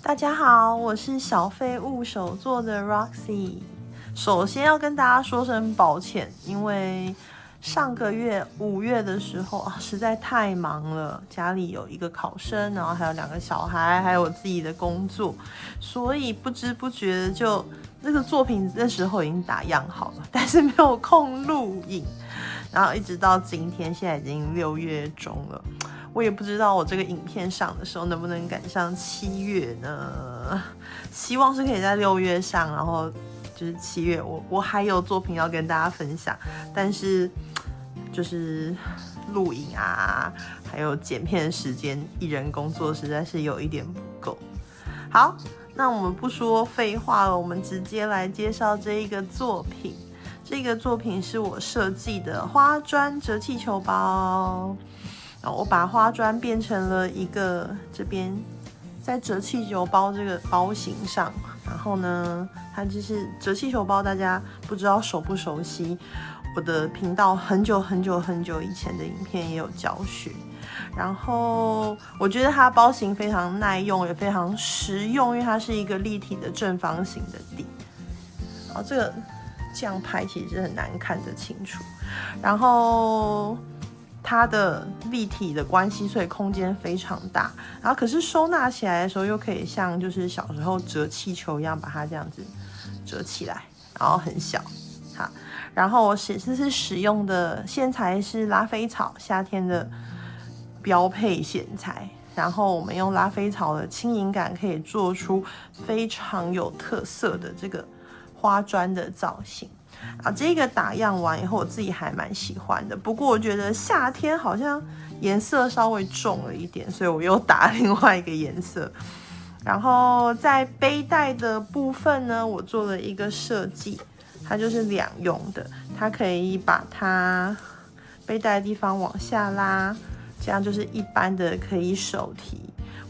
大家好，我是小廢物手作的 Roxy。首先要跟大家說聲抱歉，因為上個月5月的時候實在太忙了，家裡有一個考生，然後還有2個小孩，還有我自己的工作，所以不知不覺的就這個作品那時候已經打樣好了，但是沒有空錄影，然後一直到今天，現在已經6月中了。我也不知道我這個影片上的時候能不能趕上7月呢？希望是可以在6月上，然後就是7月我還有作品要跟大家分享，但是就是錄影啊，還有剪片的時間，一人工作實在是有一點不夠。好，那我們不說廢話了，我們直接來介紹這一個作品。這個作品是我設計的花磚折氣球包。然後我把花磚變成了一個這邊在折氣球包這個包型上，然後呢，它就是折氣球包，大家不知道熟不熟悉？我的頻道很久以前的影片也有教學。然後我覺得它包型非常耐用，也非常實用，因為它是一個立體的正方形的底。然後這個這樣拍其實很難看得清楚。然後它的立體的關係，所以空間非常大，然後可是收納起來的時候又可以像就是小時候折氣球一樣，把它這樣子折起來，然後很小。好，然後我这次使用的線材是拉菲草，夏天的標配線材。然後我們用拉菲草的輕盈感，可以做出非常有特色的這個花磚的造型。啊，這個打樣完以後，我自己還蠻喜歡的。不過我覺得夏天好像顏色稍微重了一點，所以我又打另外一個顏色。然後在背帶的部分呢，我做了一個設計，它就是2用的，它可以把它背帶的地方往下拉，這樣就是一般的可以手提，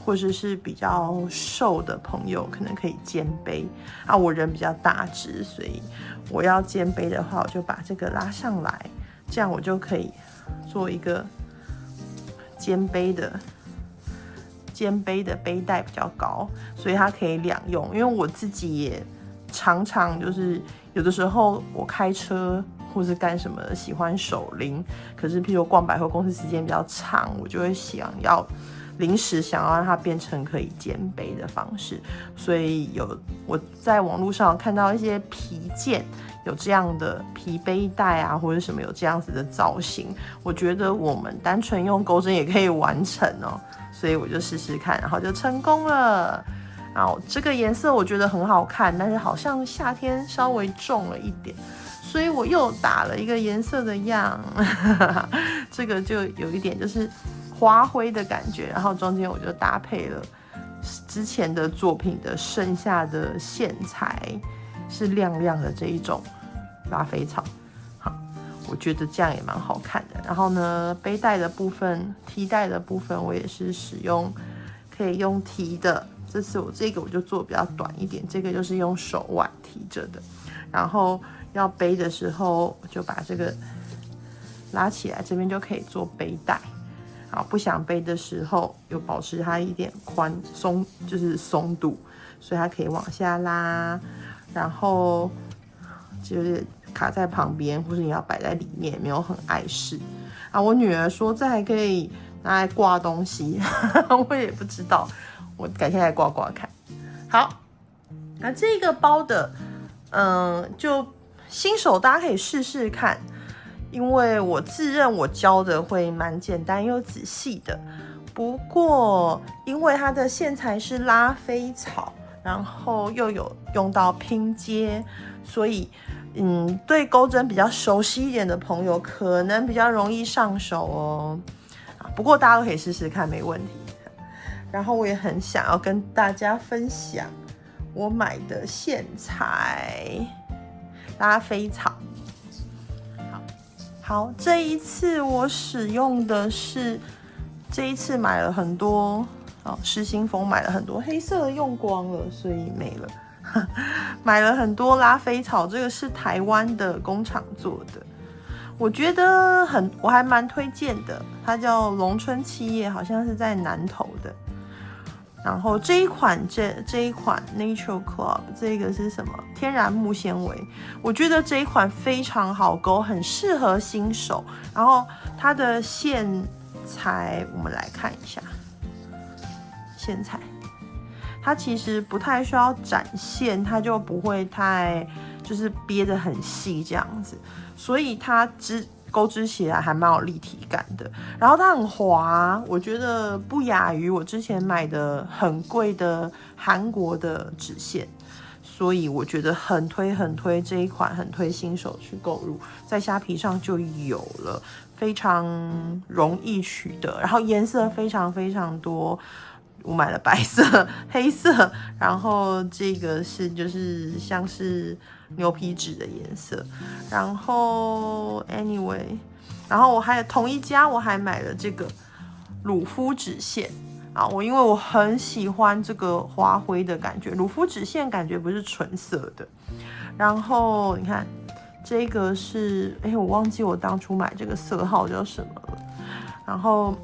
或者是比較瘦的朋友可能可以肩背啊。我人比較大只，所以我要肩背的話，我就把這個拉上來，這樣我就可以做一個肩背的背帶比較高，所以它可以2用。因為我自己也常常就是有的時候我開車或是幹什麼的喜歡手拎，可是譬如逛百貨公司時間比較長，我就會臨時想要讓它變成可以肩背的方式，所以我在網絡上有看到一些皮件有這樣的皮背帶啊，或者什麼有這樣子的造型，我覺得我們單純用鈎針也可以完成哦，所以我就試試看，然後就成功了。然後這個顏色我覺得很好看，但是好像夏天稍微重了一點，所以我又打了一個顏色的樣，這個就有一點就是花灰的感覺，然後中間我就搭配了之前的作品的剩下的線材，是亮亮的這一種拉菲草。好，我覺得這樣也蠻好看的。然後呢，背帶的部分、提帶的部分，我也是使用可以用提的。這次我這個我就做比較短一點，這個就是用手腕提着的。然後要背的時候，我就把這個拉起來，這邊就可以做背帶。好，不想背的時候，有保持它一點鬆，就是鬆度，所以它可以往下拉，然後就是卡在旁邊，或是你要擺在裡面，沒有很礙事啊。我女兒說這還可以拿來掛東西，我也不知道，我改天來掛掛看。好，那這個包的，就新手大家可以試試看。因為我自認我教的會蠻簡單又仔細的，不過因為它的線材是拉菲草，然後又有用到拼接，所以對鈎針比較熟悉一點的朋友可能比較容易上手哦。不過大家都可以試試看，沒問題。然後我也很想要跟大家分享我買的線材拉菲草。好，這一次我使用的是，這一次買了很多失心瘋買了很多，黑色的用光了，所以沒了。買了很多拉菲草，這個是台灣的工廠做的，我覺得我還蠻推薦的。它叫龍春企業，好像是在南投的。然後這一款 Nature Club 這個是什麼？天然木纖維。我覺得這一款非常好勾，很適合新手。然後它的線材，我們來看一下線材，它其實不太需要展現，它就不會太就是憋得很細這樣子，所以它勾織起來還蠻有立體感的，然後它很滑，我覺得不亞於我之前買的很貴的韓國的紙線，所以我覺得很推這一款，很推新手去購入，在蝦皮上就有了，非常容易取得，然後顏色非常多，我買了白色、黑色，然後這個是就是像是牛皮紙的顏色，然後 anyway， 然後我還有同一家，我還買了這個魯夫紙線啊，因為我很喜歡這個花灰的感覺，魯夫紙線感覺不是純色的，然後你看這個是，我忘記我當初買這個色號叫什麼了，然後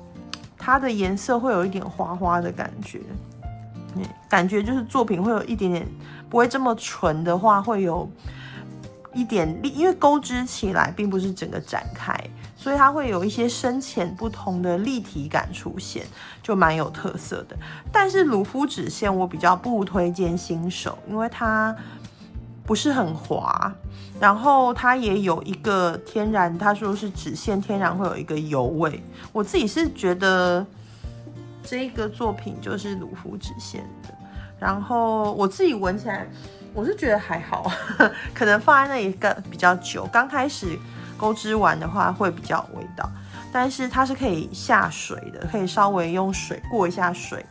它的顏色會有一點花花的感覺，感覺就是作品會有一點點，不會這麼純的話，會有一點力，因為勾織起來並不是整個展開，所以它會有一些深淺不同的立體感出現，就蠻有特色的。但是魯夫紙線我比較不推薦新手，因為它不是很滑，然後它也有一個天然，他說是紙線天然會有一個油味，我自己是覺得這個作品就是魯夫紙線的，然後我自己聞起來我是覺得還好，可能放在那裡比較久，剛開始勾織完的話會比較有味道，但是它是可以下水的，可以稍微用水過一下水，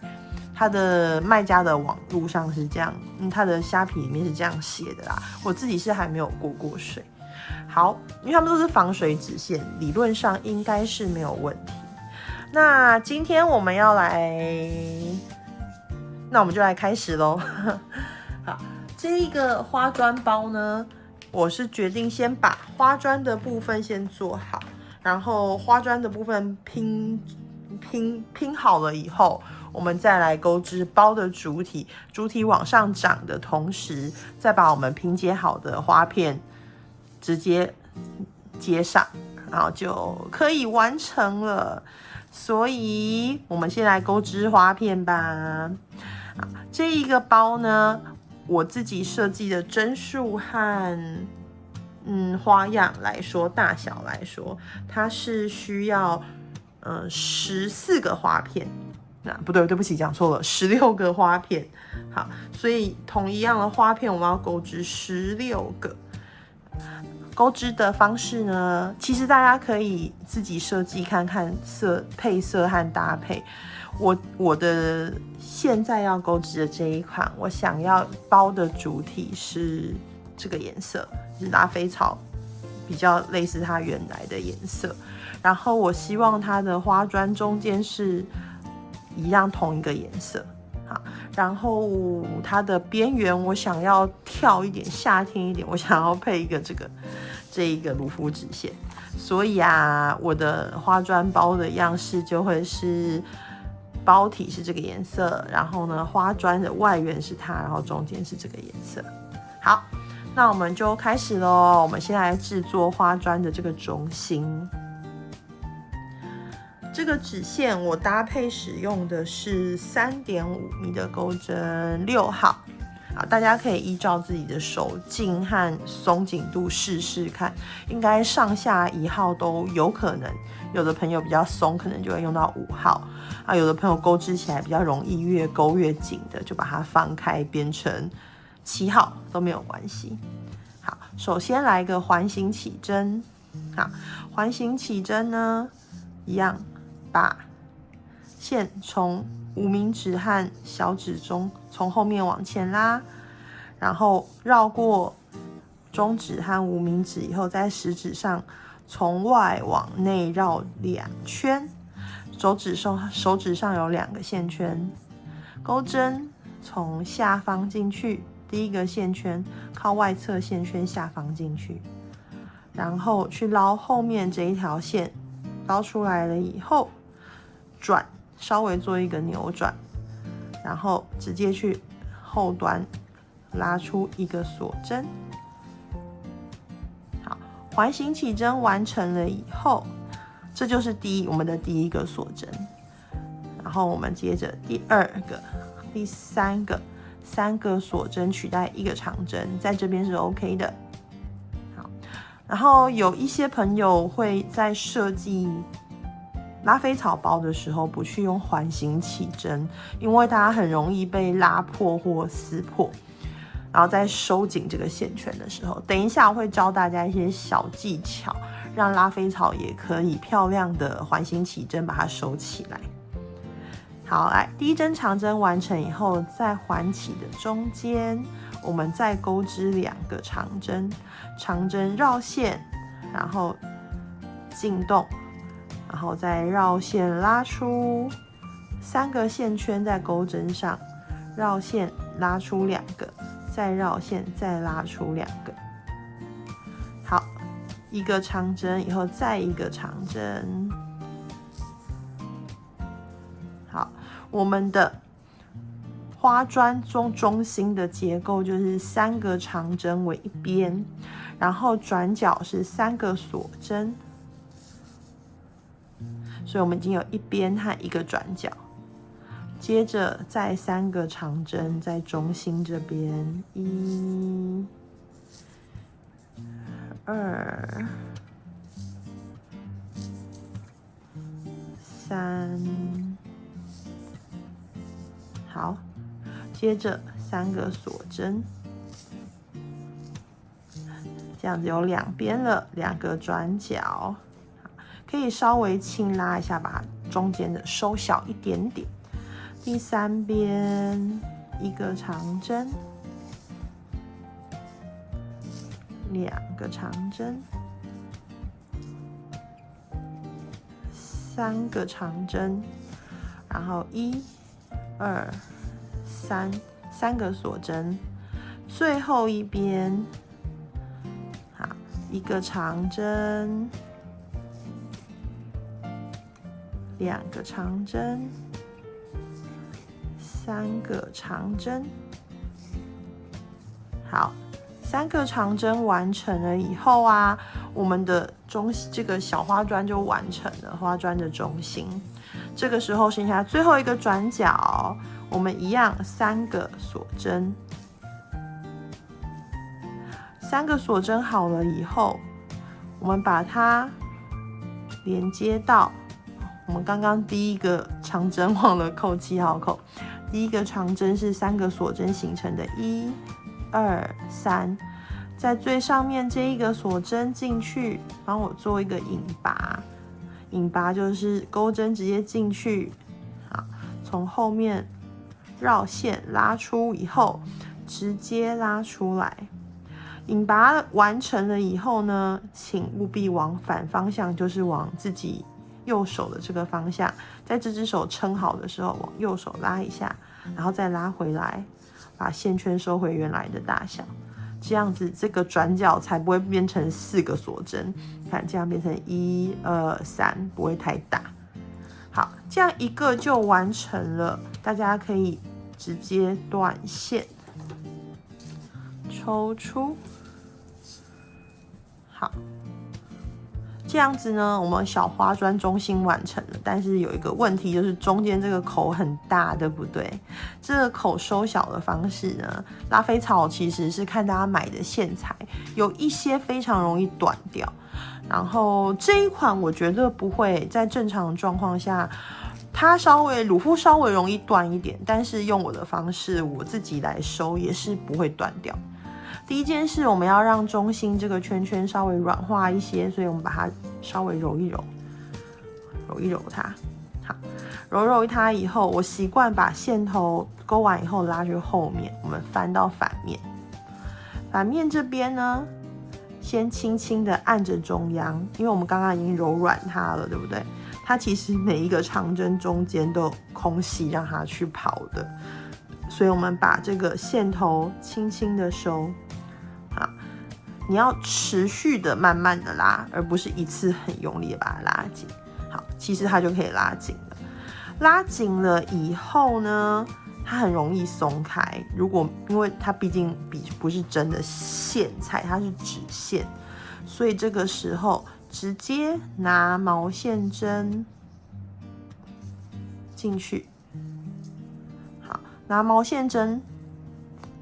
它的賣家的網路上是這樣，它的蝦皮裡面是這樣寫的啦，我自己是還沒有過水。好，因為他們都是防水紙線，理論上應該是沒有問題。那今天我們要來，那我們就來開始咯。好，這一個花磚包呢，我是決定先把花磚的部分先做好，然後花磚的部分拼好了以後，我們再來勾織包的主體往上長的同時，再把我們拼接好的花片直接接上，然後就可以完成了。所以我們先來勾織花片吧。這一個包呢，我自己設計的針數和花樣來說，大小來說，它是需要14個花片。不對，對不起，講錯了，16個花片。好，所以同一樣的花片，我們要勾織16個。勾織的方式呢，其實大家可以自己設計看看配色和搭配。我的現在要勾織的這一款，我想要包的主體是這個顏色，是拉菲草，比較類似它原來的顏色。然後我希望它的花磚中間是一樣同一個顏色。好，然後它的邊緣我想要跳一點，夏天一點，我想要配一個這一個魯夫紙線，所以啊，我的花磚包的樣式就會是包體是這個顏色，然後呢，花磚的外緣是它，然後中間是這個顏色。好，那我們就開始咯，我們先來製作花磚的這個中心。這個紙線我搭配使用的是3.5米的鈎針6號，好，大家可以依照自己的手勁和鬆緊度試試看，應該上下1號都有可能。有的朋友比較鬆，可能就會用到5號啊；有的朋友鈎織起來比較容易越勾越緊的，就把它放開變成7號都沒有關係。好，首先來一個環形起針。好，環形起針呢，一樣。把線從無名指和小指中從後面往前拉，然後繞過中指和無名指以後，在食指上從外往內繞2圈，手指上有2個線圈，鈎針從下方進去，第一個線圈靠外側線圈下方進去，然後去撈後面這一條線，撈出來了以後，轉，稍微做一個扭轉，然後直接去後端拉出一個鎖針。好，環形起針完成了以後，這就是我們的第一個鎖針。然後我們接着第二個、第三個，3個鎖針取代1個長針，在這邊是 OK 的。好，然後有一些朋友會在設計拉菲草包的時候不去用環形起針，因為它很容易被拉破或撕破。然後在收緊這個線圈的時候，等一下我會教大家一些小技巧，讓拉菲草也可以漂亮的環形起針把它收起來。好，來，第一針長針完成以後，在環起的中間，我們再鈎織2個長針，長針繞線，然後進動。然後再繞線拉出3個線圈在鈎針上，繞線拉出2個，再繞線再拉出2個。好，1個長針以後再1個長針。好，我們的花磚中心的結構就是3個長針為一邊，然後轉角是3個鎖針。所以我們已經有一邊和1個轉角，接着再3個長針在中心這邊，1、2、3，好，接着3個鎖針，這樣子有2邊了，2個轉角。可以稍微輕拉一下，把中間的收小一點點。第3邊1個長針，2個長針，3個長針，然後1、2、3個鎖針，最後一邊，好，1個長針。2個長針，3個長針，好，3個長針完成了以後啊，我們的這個小花磚就完成了，花磚的中心。這個時候剩下最後一個轉角，我們一樣3個鎖針，3個鎖針好了以後，我們把它連接到。我們剛剛第一個長針忘了扣7號扣，第一個長針是3個鎖針形成的，1、2、3，在最上面這一個鎖針進去，幫我做一個引拔，引拔就是鈎針直接進去，好，從後面繞線拉出以後，直接拉出來。引拔完成了以後呢，請務必往反方向，就是往自己右手的這個方向，在這隻手撐好的時候，往右手拉一下，然後再拉回來，把線圈收回原來的大小，這樣子這個轉角才不會變成4個鎖針。看，這樣變成1、2、3，不會太大。好，這樣一個就完成了，大家可以直接斷線，抽出。好。這樣子呢，我們小花磚中心完成了，但是有一個問題，就是中間這個口很大，對不對？這個口收小的方式呢，拉菲草其實是看大家買的線材，有一些非常容易斷掉。然後這一款我覺得不會，在正常的狀況下，它魯夫稍微容易斷一點，但是用我的方式，我自己來收也是不會斷掉。第一件事，我們要讓中心這個圈圈稍微軟化一些，所以我們把它稍微揉一揉，揉一揉它。好，揉它以後，我習慣把線頭勾完以後拉去後面，我們翻到反面。反面這邊呢，先輕輕的按着中央，因為我們剛剛已經揉軟它了，對不對？它其實每一個長針中間都有空隙讓它去跑的，所以我們把這個線頭輕輕的收。好，你要持續的慢慢的拉，而不是一次很用力的把它拉緊。好，其實它就可以拉緊了。拉緊了以後呢，它很容易鬆開。因為它畢竟不是真的線材，它是紙線，所以這個時候直接拿毛線針進去。好，拿毛線針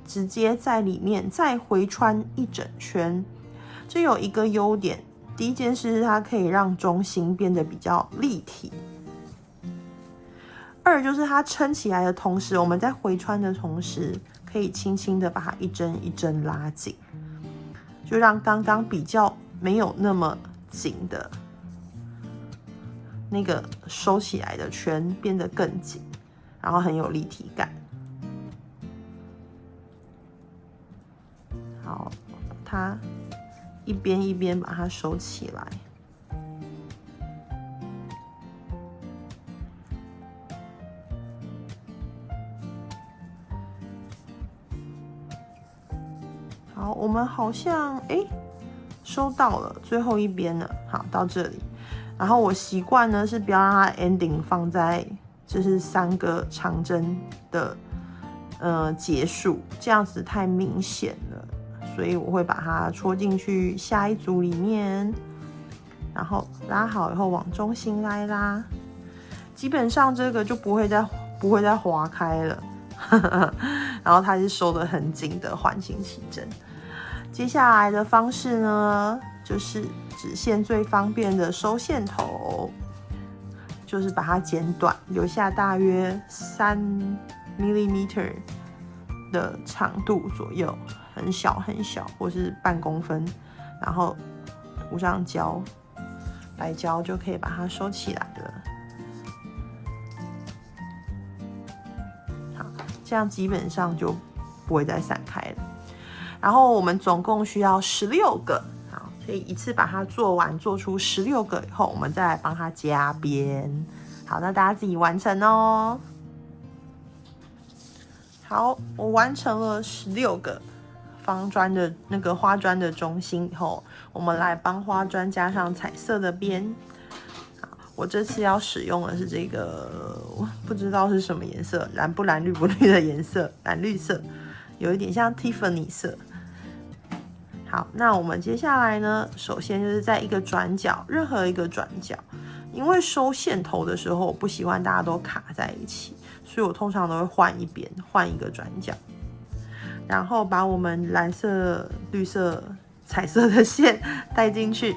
直接在裡面再回穿一整圈。這有一個優點，第一件事是它可以讓中心變得比較立體。二就是它撐起來的同時，我們在回穿的同時，可以輕輕的把它一針一針拉緊，就讓剛剛比較沒有那麼緊的那個收起來的圈變得更緊，然後很有立體感。好，它一邊一邊把它收起来。好，我们好像收到了最後一邊了。好，到這裡，然後我習慣呢是不要讓它 ending 放在就是3個長針的結束，這樣子太明顯了，所以我會把它戳進去下一組裡面，然後拉好以後往中心來拉，基本上這個就不會再滑開了。然後它是收得很緊的環形起針。接下來的方式呢，就是紙線最方便的收線頭，就是把它剪短，留下大約3 mm 的長度左右，很小很小，或是半公分，然後塗上膠，白膠就可以把它收起來了。好，這樣基本上就不會再散開了。然後我們總共需要16個，好，所以一次把它做完，做出16個以後，我們再來幫它加邊。好，那大家自己完成哦。好，我完成了16個方磚的那個花磚的中心以後，我們來幫花磚加上彩色的邊。好，我這次要使用的是這個，我不知道是什麼顏色，藍不藍綠不綠的顏色，藍綠色，有一點像 Tiffany 色。好，那我們接下來呢，首先就是在一個轉角，任何一個轉角，因為收線頭的時候，我不喜歡大家都卡在一起，所以我通常都會換一邊，換一個轉角，然後把我們藍色、綠色、彩色的線帶進去，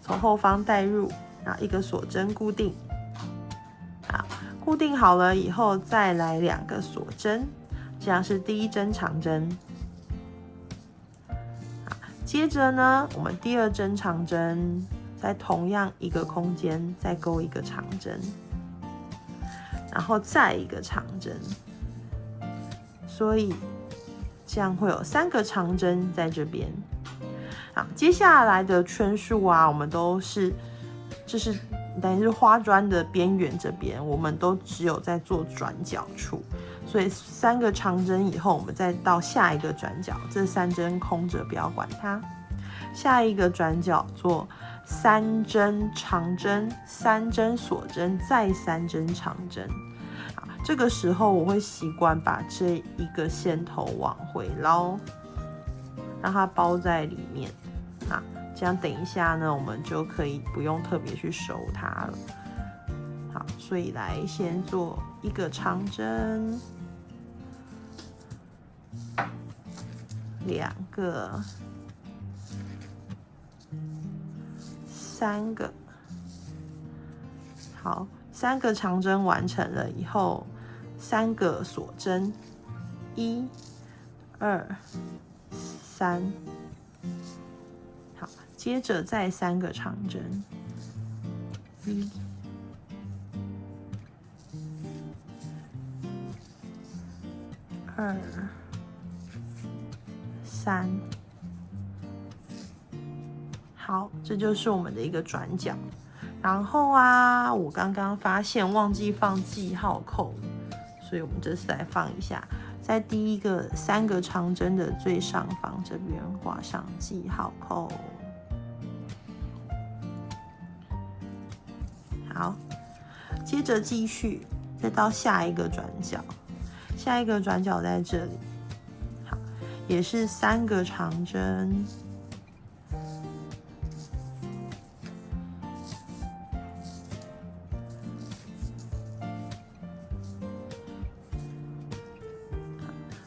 從後方帶入，然後一個鎖針固定。好，固定好了以後，再來2個鎖針，這樣是第一針長針。接着呢，我們第2針長針，在同樣一個空間再勾一個長針，然後再一個長針，所以這樣會有3個長針在這邊。好，接下來的圈數啊，我們都是就是等於是花磚的邊緣這邊，我們都只有在做轉角處。所以3個長針以後，我們再到下一個轉角，這3針空着，不要管它。下一個轉角做3針長針、3針鎖針，再3針長針。好，這個時候我會習慣把這一個線頭往回撈，讓它包在裡面。好，這樣等一下呢，我們就可以不用特別去收它了。好，所以來先做一個長針。2個、3個，好，3個長針完成了以後，3個鎖針，1、2、3，好，接着再3個長針，1、2、3，好，這就是我們的一個轉角。然後啊，我剛剛發現忘記放記號扣，所以我們這次來放一下，在第一個3個長針的最上方這邊掛上記號扣。好，接着繼續，再到下一個轉角，下一個轉角在這裡，好，也是3個長針。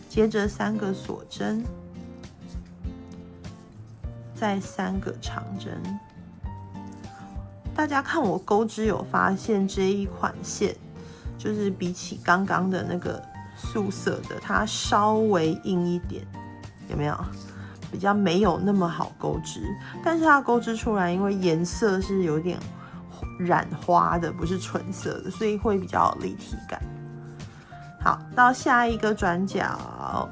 接着3個鎖針，再3個長針。大家看我鈎織有發現這一款線，就是比起剛剛的那個素色的，它稍微硬一點，有沒有？比較沒有那麼好鈎織，但是它鈎織出來，因為顏色是有點染花的，不是純色的，所以會比較有立體感。好，到下一個轉角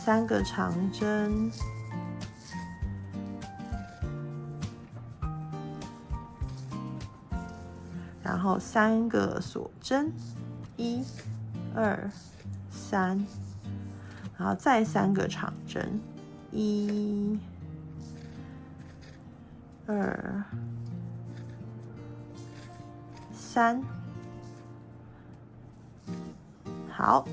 ，3個長針，然後3個鎖針，1、2、3，然後再3個長針，1、2、3。好，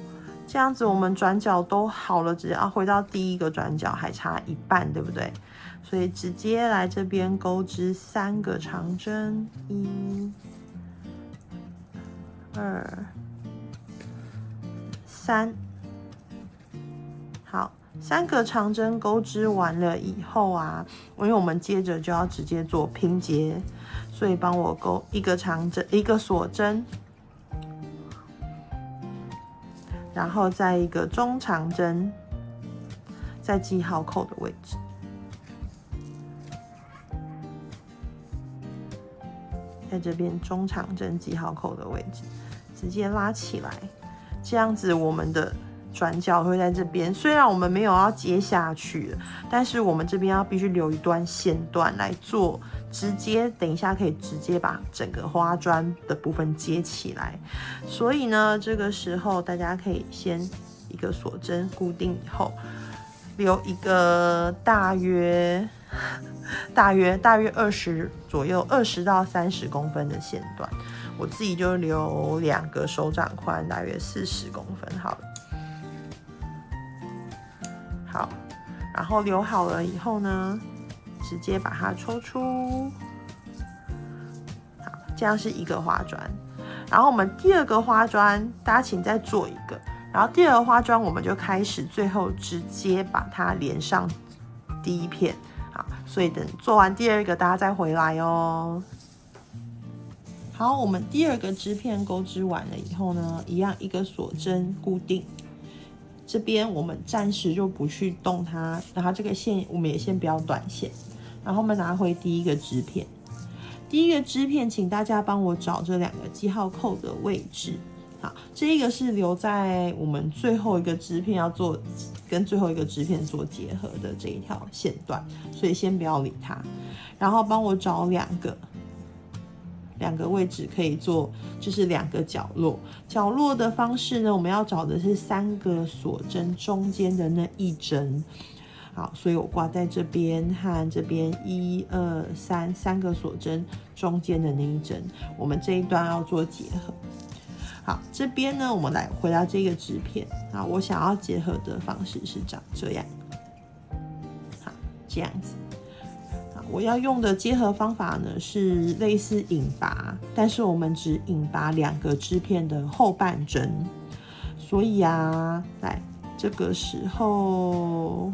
這樣子我們轉角都好了，只要回到第一個轉角還差一半，對不對？所以直接來這邊鈎織3個長針，1、2、3。好，3個長針鈎織完了以後啊，因為我們接着就要直接做拼接，所以幫我鈎一個長針，一個鎖針。然後再一個中長針，在記號扣的位置，在這邊中長針記號扣的位置，直接拉起來，這樣子我們的轉角會在這邊。雖然我們沒有要接下去了，但是我們這邊要必須留一段線段來做。直接等一下可以直接把整個花磚的部分接起來，所以呢，這個時候大家可以先一個鎖針固定以後，留一個大約20左右，20到30公分的線段，我自己就留2個手掌寬，大約40公分好了。好，然後留好了以後呢，直接把它抽出，好，這樣是一個花磚。然後我們第2個花磚，大家請再做一個。然後第2個花磚，我們就開始最後直接把它連上第一片。好，所以等做完第2個，大家再回來哦。好，我們第2個織片鈎織完了以後呢，一樣一個鎖針固定。這邊我們暫時就不去動它，然後這個線我們也先不要斷線。然後我們拿回第1個織片，第1個織片，請大家幫我找這2個記號扣的位置。好，這一個是留在我們最後一個織片要做跟最後一個織片做結合的這一條線段，所以先不要理它。然後幫我找2個位置可以做，就是2個角落。角落的方式呢，我們要找的是3個鎖針中間的那一針。好，所以我掛在這邊和這邊1、2、3個鎖針中間的那一針，我們這一段要做結合。好，這邊呢，我們來回到這個織片。好，我想要結合的方式是長這樣。好，這樣子。好，我要用的結合方法呢是類似引拔，但是我們只引拔2個織片的後半針。所以啊，來這個時候。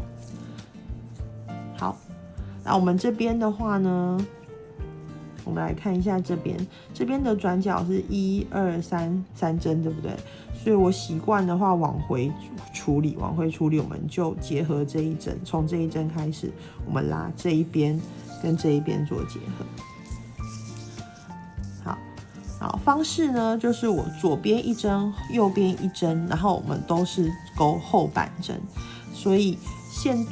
好，那我們這邊的話呢，我們來看一下這邊的轉角是1、2、3針，對不對？所以我習慣的話往回處理，我們就結合這一針，從這一針開始，我們拉這一邊跟這一邊做結合。好，方式呢就是我左邊一針，右邊一針，然後我們都是勾後半針，所以線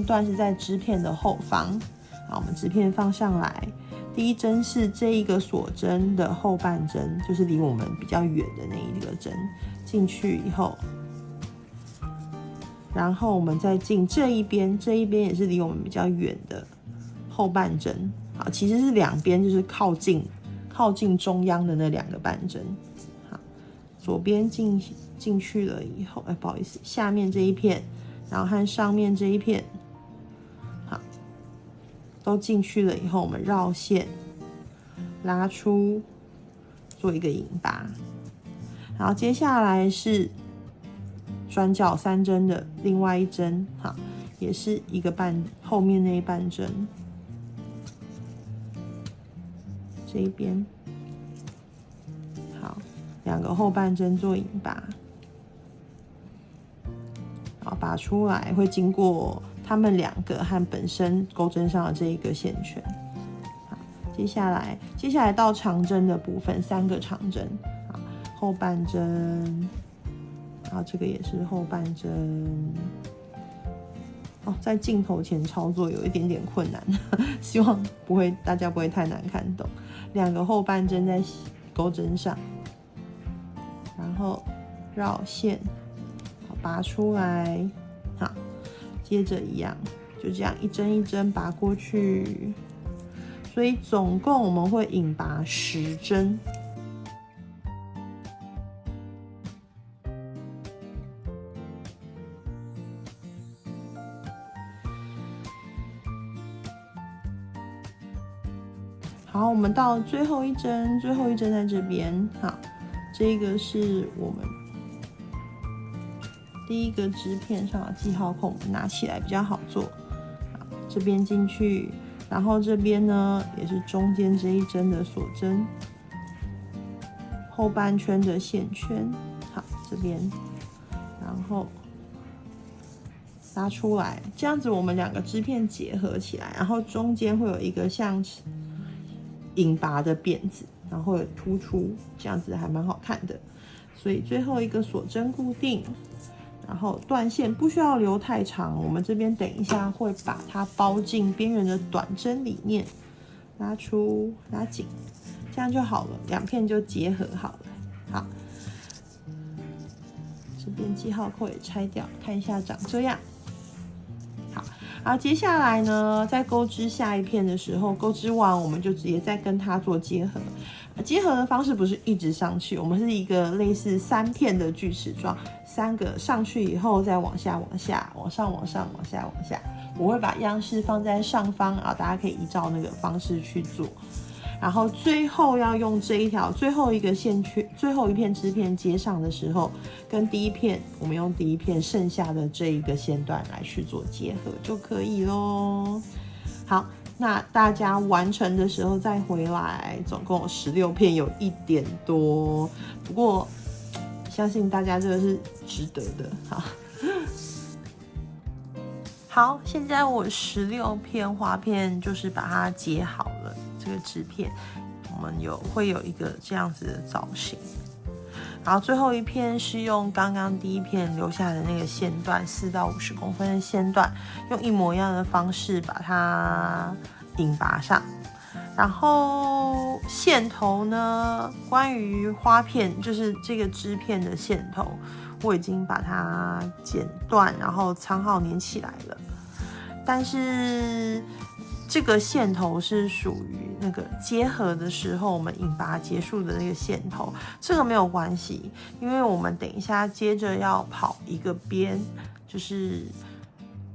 段是在織片的後方。好，我們織片放上來，第一針是這一個鎖針的後半針，就是離我們比較遠的那一個針進去以後，然後我們再進這一邊也是離我們比較遠的後半針。好，其實是2邊就是靠近中央的那2個半針。好，左邊進去了以後，不好意思，下面這一片，然後和上面這一片，好，都進去了以後，我們繞線拉出，做一個引拔。然後接下來是轉角3針的另外一針，好，也是一個後面那一半針，這一邊，好，2個後半針做引拔，然後拔出來會經過它們2個和本身鈎針上的這一個線圈。好，接下來到長針的部分，3個長針，好，後半針，然後這個也是後半針。哦，在鏡頭前操作有一點點困難，希望大家不會太難看懂。2個後半針在鈎針上，然後繞線，拔出來，好，接着一樣，就這樣一針一針拔過去。所以總共我們會引拔10針。好，我們到最後一針，在這邊。好，這個是我們第一個織片上的記號孔，我們拿起來比較好做。好，這邊進去，然後這邊呢也是中間這一針的鎖針，後半圈的線圈。好，這邊，然後拉出來，這樣子我們2個織片結合起來，然後中間會有一個像引拔的辮子，然後有突出，這樣子還蠻好看的。所以最後一個鎖針固定，然後斷線不需要留太長，我們這邊等一下會把它包進邊緣的短針裡面，拉出拉緊，這樣就好了，2片就結合好了。好，這邊記號扣也拆掉，看一下長這樣。然後接下來呢，在鈎織下一片的時候，鈎織完我們就直接再跟它做結合。結合的方式不是一直上去，我們是一個類似3片的鋸齒狀，3個上去以後再往下、往下、往上、往上、往下、往下。我會把樣式放在上方，然後大家可以依照那個方式去做。然後最後要用這一條最後一個線圈，最後一片織片接上的时候，跟第一片我們用第一片剩下的這一個線段來去做結合就可以咯。好，那大家完成的時候再回來，總共有16片，有一點多，不過相信大家這個是值得的。好，現在我16片花片就是把它結好了。這個織片，我們會有一個這樣子的造型，然後最後一片是用剛剛第一片留下的那個線段，4到50公分的線段，用一模一樣的方式把它引拔上。然後線頭呢，關於花片就是這個織片的線頭，我已經把它剪斷，然後倉號粘起來了，但是這個線頭是屬於那個結合的時候我們引拔結束的那個線頭，這個沒有關係，因為我們等一下接着要跑一個邊，就是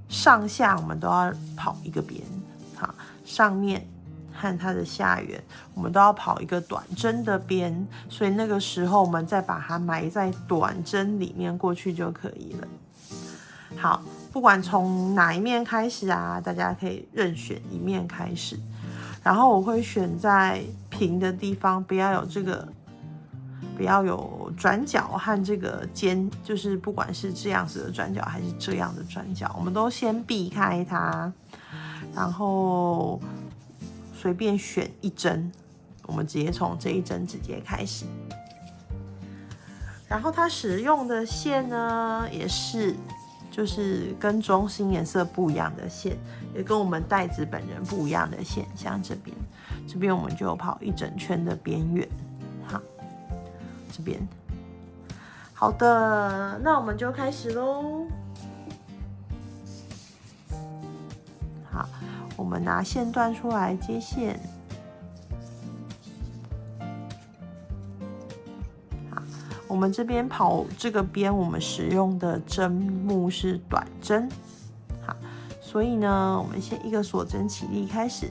上下我們都要跑一個邊，好，上面和它的下緣我們都要跑一個短針的邊，所以那個時候我們再把它埋在短針裡面過去就可以了。好，不管從哪一面開始啊，大家可以任選一面開始，然後我會選在平的地方，不要有轉角和這個尖，就是不管是這樣子的轉角還是這樣的轉角，我們都先避開它，然後隨便選一針，我們直接從這一針直接開始。然後它使用的線呢，也是就是跟中心顏色不一樣的線，也跟我們帶子本人不一樣的線，像這邊我們就有跑一整圈的邊緣。好，這邊好的，那我們就開始咯。好，我們拿線段出來接線。我們這邊跑這個邊，我們使用的針目是短針。好，所以呢，我們先一個鎖針起立開始。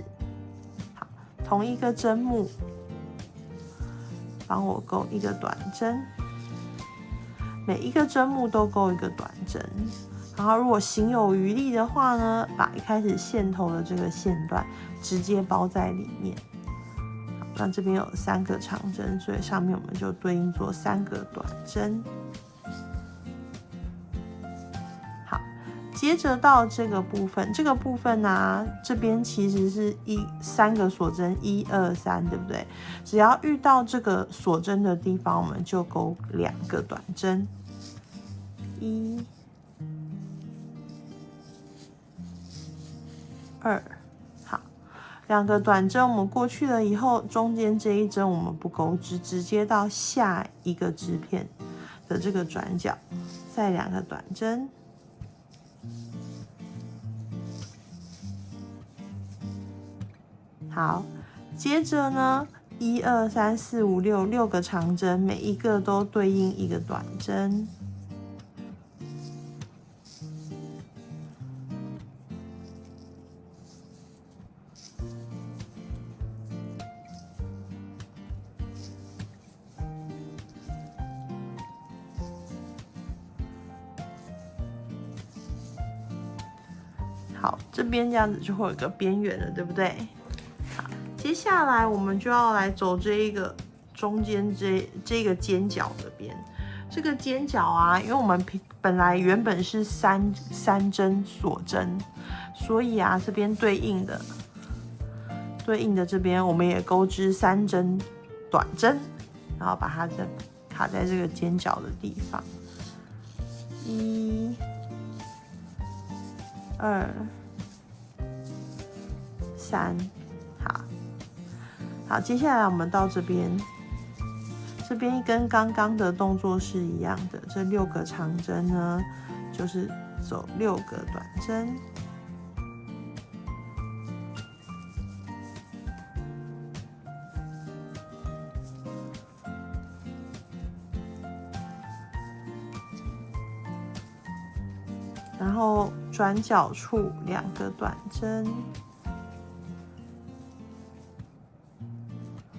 好，同一個針目，幫我勾一個短針，每一個針目都勾一個短針。然後如果行有餘力的話呢，把一開始線頭的這個線段直接包在裡面。好，那這邊有3個長針，所以上面我們就對應做3個短針。好，接着到這個部分，這個部分呢，這邊其實是3個鎖針，1、2、3，對不對？只要遇到這個鎖針的地方，我們就勾2個短針，1、2，好，2個短針我們過去了以後，中間這一針我們不勾織，直接到下一個織片的這個轉角，再2個短針，好，接着呢，1、2、3、4、5、6個長針，每一個都對應一個短針。好，這邊這樣子就會有一個邊緣了，對不對？好，接下來我們就要來走這一個中間這個尖角的邊。這個尖角啊，因為我們本來原本是三針鎖針，所以啊這邊對應的這邊我們也勾織3針短針，然後把它卡在這個尖角的地方。1、2、3，好，接下來我們到這邊跟剛剛的動作是一樣的，這6個長針呢，就是走6個短針，然後轉角處2個短針。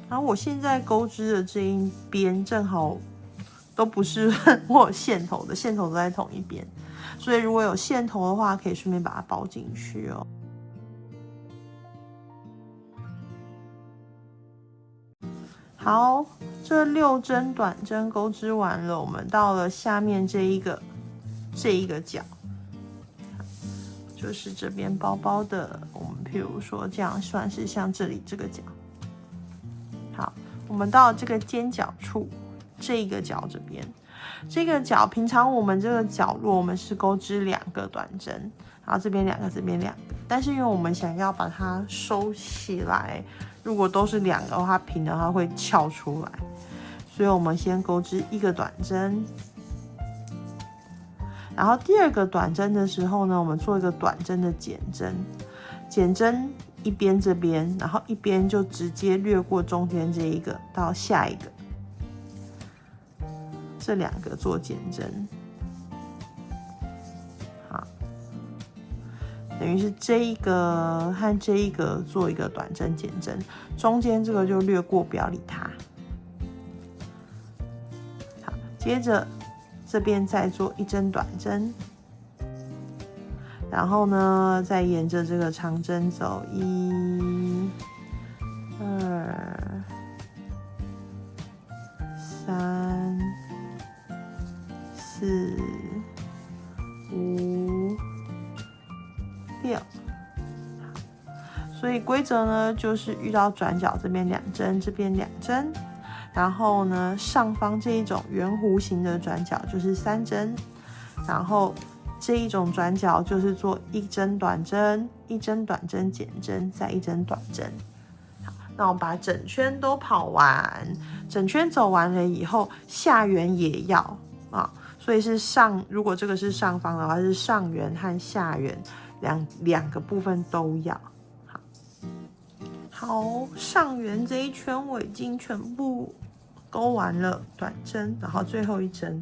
然後我現在勾織的這一邊正好都不是我有線頭的，線頭都在同一邊，所以如果有線頭的話，可以順便把它包進去哦。好，這6針短針勾織完了，我們到了下面這一個角，就是這邊包包的，我們譬如說這樣算是像這裡這個角。好，我們到這個尖角處，這個角這邊，這個角平常我們這個角落我們是勾織2個短針，然後這邊2個，這邊2個，但是因為我們想要把它收起來，如果都是2個的話，平的話會翹出來，所以我們先勾織1個短針，然後第2個短針的時候呢，我們做一個短針的減針，減針。一邊這邊，然後一邊就直接略過中間這一個到下一個，這2個做減針，好，等於是這一個和這一個做一個短針減針，中間這個就略過，不要理它。好，接着這邊再做1針短針。然後呢，再沿着這個長針走，1、2、3、4、5、6。所以規則呢，就是遇到轉角這邊2針，這邊2針，然後呢，上方這一種圓弧形的轉角就是3針，然後這一種轉角就是做1針短針，1針短針減針，再1針短針。好，那我們把整圈都跑完，整圈走完了以後，下緣也要啊，所以是如果這個是上方的話，是上緣和下緣兩個部分都要。好，上緣這一圈我已經全部勾完了短針，然後最後一針，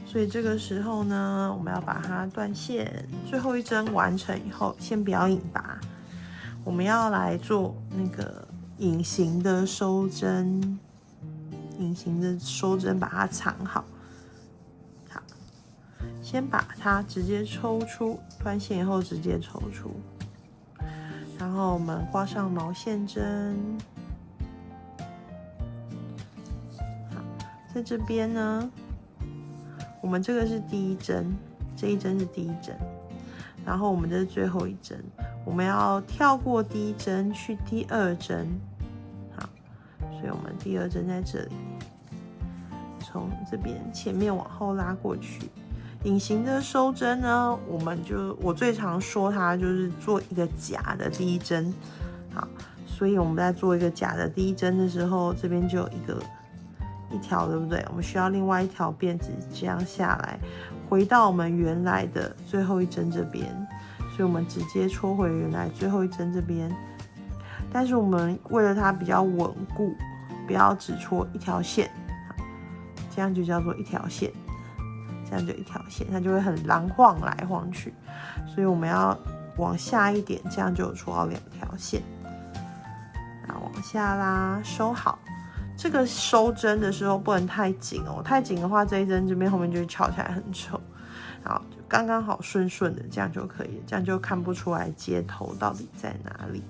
所以這個時候呢，我們要把它斷線。最後一針完成以後，先不要引拔，我們要來做那個隱形的收針，隱形的收針把它藏好。好，先把它直接抽出，斷線以後直接抽出，然後我們掛上毛線針。在這邊呢，我們這個是第一針，這一針是第一針，然後我們這是最後一針，我們要跳過第一針去第二針，好，所以我們第二針在這裡，從這邊前面往後拉過去。隱形的收針呢，我最常說它就是做一個假的第一針，好，所以我們在做一個假的第一針的時候，這邊就有一條，對不對？我們需要另外一條辮子這樣下來，回到我們原來的最後一針這邊，所以我們直接戳回原來最後一針這邊。但是我們為了它比較穩固，不要只戳一條線，這樣就叫做一條線，這樣就一條線，它就會很狼晃來晃去，所以我們要往下一點，這樣就有戳到兩條線，然後往下拉，收好。這個收針的時候不能太緊哦，太緊的話這一針這邊後面就會翹起來很醜，然後就剛剛好順順的這樣就可以了，這樣就看不出來接頭到底在哪裡。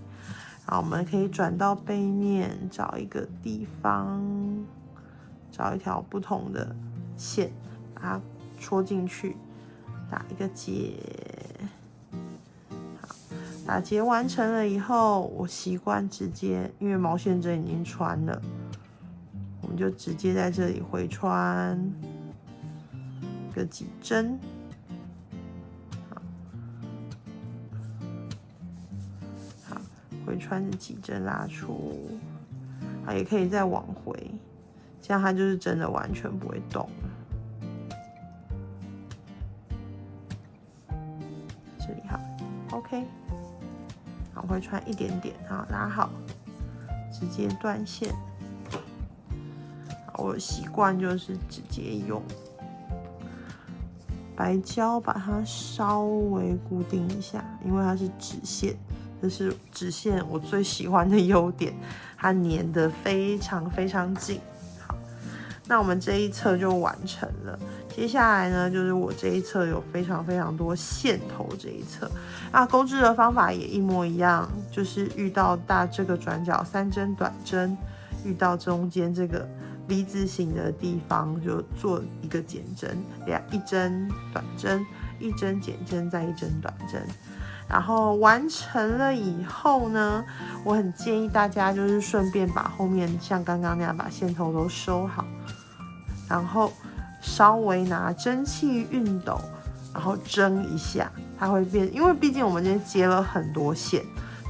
然後我們可以轉到背面，找一個地方，找一條不同的線，把它戳進去，打一個結。好，打結完成了以後，我習慣直接，因為毛線針已經穿了。我們就直接在這裡回穿個幾針，好，回穿的幾針拉出，啊，也可以再往回，這樣它就是真的完全不會動了。這裡好 ，OK， 好，回穿一點點，好，拉好，直接斷線。我習慣就是直接用白膠把它稍微固定一下，因為它是紙線，這是紙線我最喜歡的優點，它粘得非常非常緊。好，那我們這一側就完成了。接下來呢，就是我這一側有非常非常多線頭這一側，那鈎織的方法也一模一樣，就是遇到這個轉角3針短針，遇到中間這個V字形的地方就做一個減針，一針短針，一針減針，再一針短針。然後完成了以後呢，我很建議大家就是順便把後面像剛剛那樣把線頭都收好，然後稍微拿蒸汽熨斗，然後蒸一下，它會變，因為畢竟我們今天接了很多線，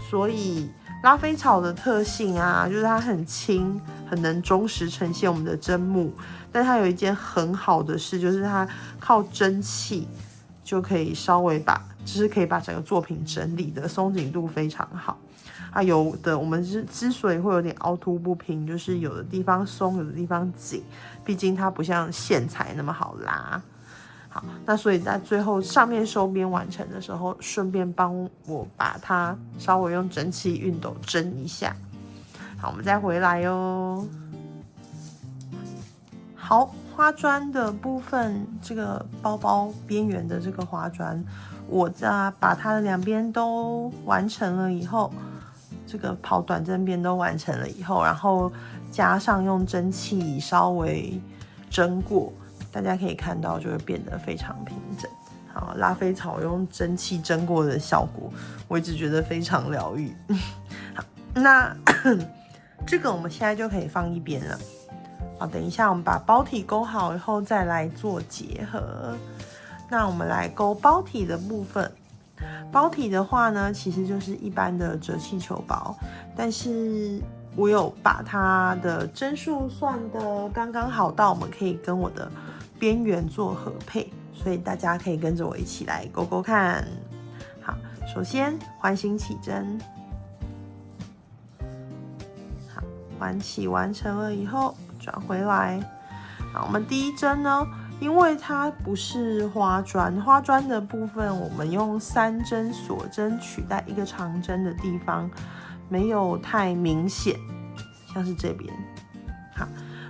所以拉菲草的特性啊，就是它很輕，很能忠實呈現我們的針目。但它有一件很好的事，就是它靠蒸汽就可以稍微就是可以把整個作品整理的鬆緊度非常好。啊，有的我們之所以會有點凹凸不平，就是有的地方鬆，有的地方緊，畢竟它不像線材那麼好拉。好，那所以在最後上面收邊完成的時候，順便幫我把它稍微用蒸汽熨斗蒸一下。好，我們再回來哦。好，花磚的部分，这個包包邊緣的這個花磚，我在把它的兩邊都完成了以後，這個跑短針邊都完成了以後，然後加上用蒸汽稍微蒸過。大家可以看到，就會變得非常平整。好，拉菲草用蒸汽蒸過的效果，我一直覺得非常療癒。好，那這個我們現在就可以放一邊了。好，等一下我們把包體勾好以後，再來做結合。那我們來勾包體的部分。包體的話呢，其實就是一般的折氣球包，但是我有把它的針數算得剛剛好到我們可以跟我的邊緣做合配，所以大家可以跟着我一起來勾勾看。好，首先環形起針，好，環起完成了以後，轉回來。好，我們第一針呢，因為它不是花磚，花磚的部分我們用3針鎖針取代一個長針的地方，沒有太明顯，像是這邊。好，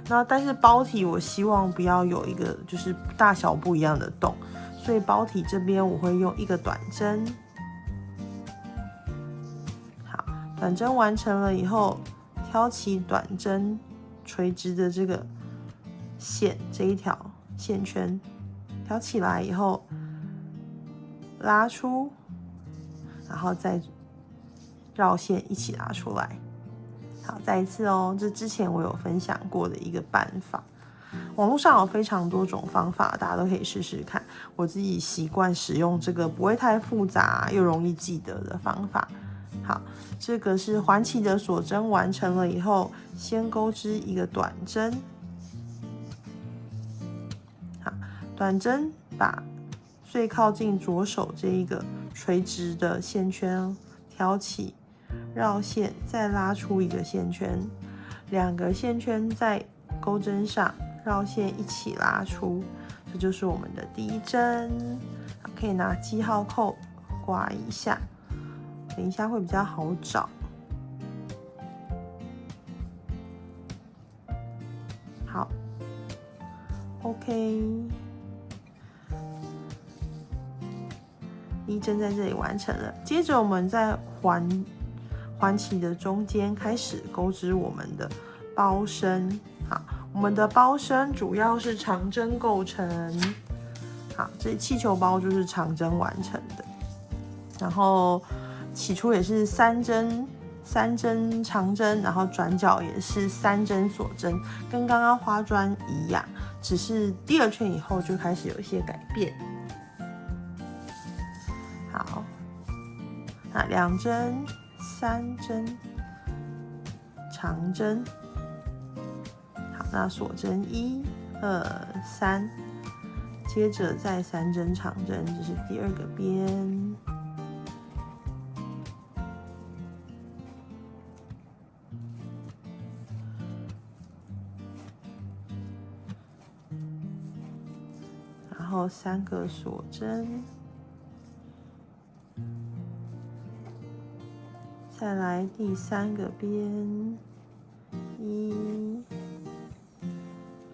那但是包體我希望不要有一個就是大小不一樣的洞，所以包體這邊我會用一個短針。好，短針完成了以後，挑起短針垂直的這個線，這一條線圈挑起來以後拉出，然後再繞線一起拉出來。好，再一次哦，這之前我有分享過的一個辦法，網絡上有非常多種方法，大家都可以試試看。我自己習慣使用這個不會太複雜又容易記得的方法。好，這個是環起的鎖針完成了以後，先鈎織一個短針。好，短針把最靠近左手這一個垂直的線圈挑起，繞線，再拉出一個線圈，2個線圈在鈎針上繞線一起拉出，這就是我們的第一針。可以拿記號扣掛一下，等一下會比較好找。好 ，OK， 第一針在這裡完成了。接着我們在環起的中間開始鈎織我們的包身。好，我們的包身主要是長針構成。好，這氣球包就是長針完成的。然後起初也是3針長針，然後轉角也是3針鎖針，跟剛剛花磚一樣，只是第2圈以後就開始有一些改變。好，那2針、3針長針，好，那鎖針1、2、3，接着再3針長針，這是第2個邊。然後3個鎖針，再來第3個邊，1、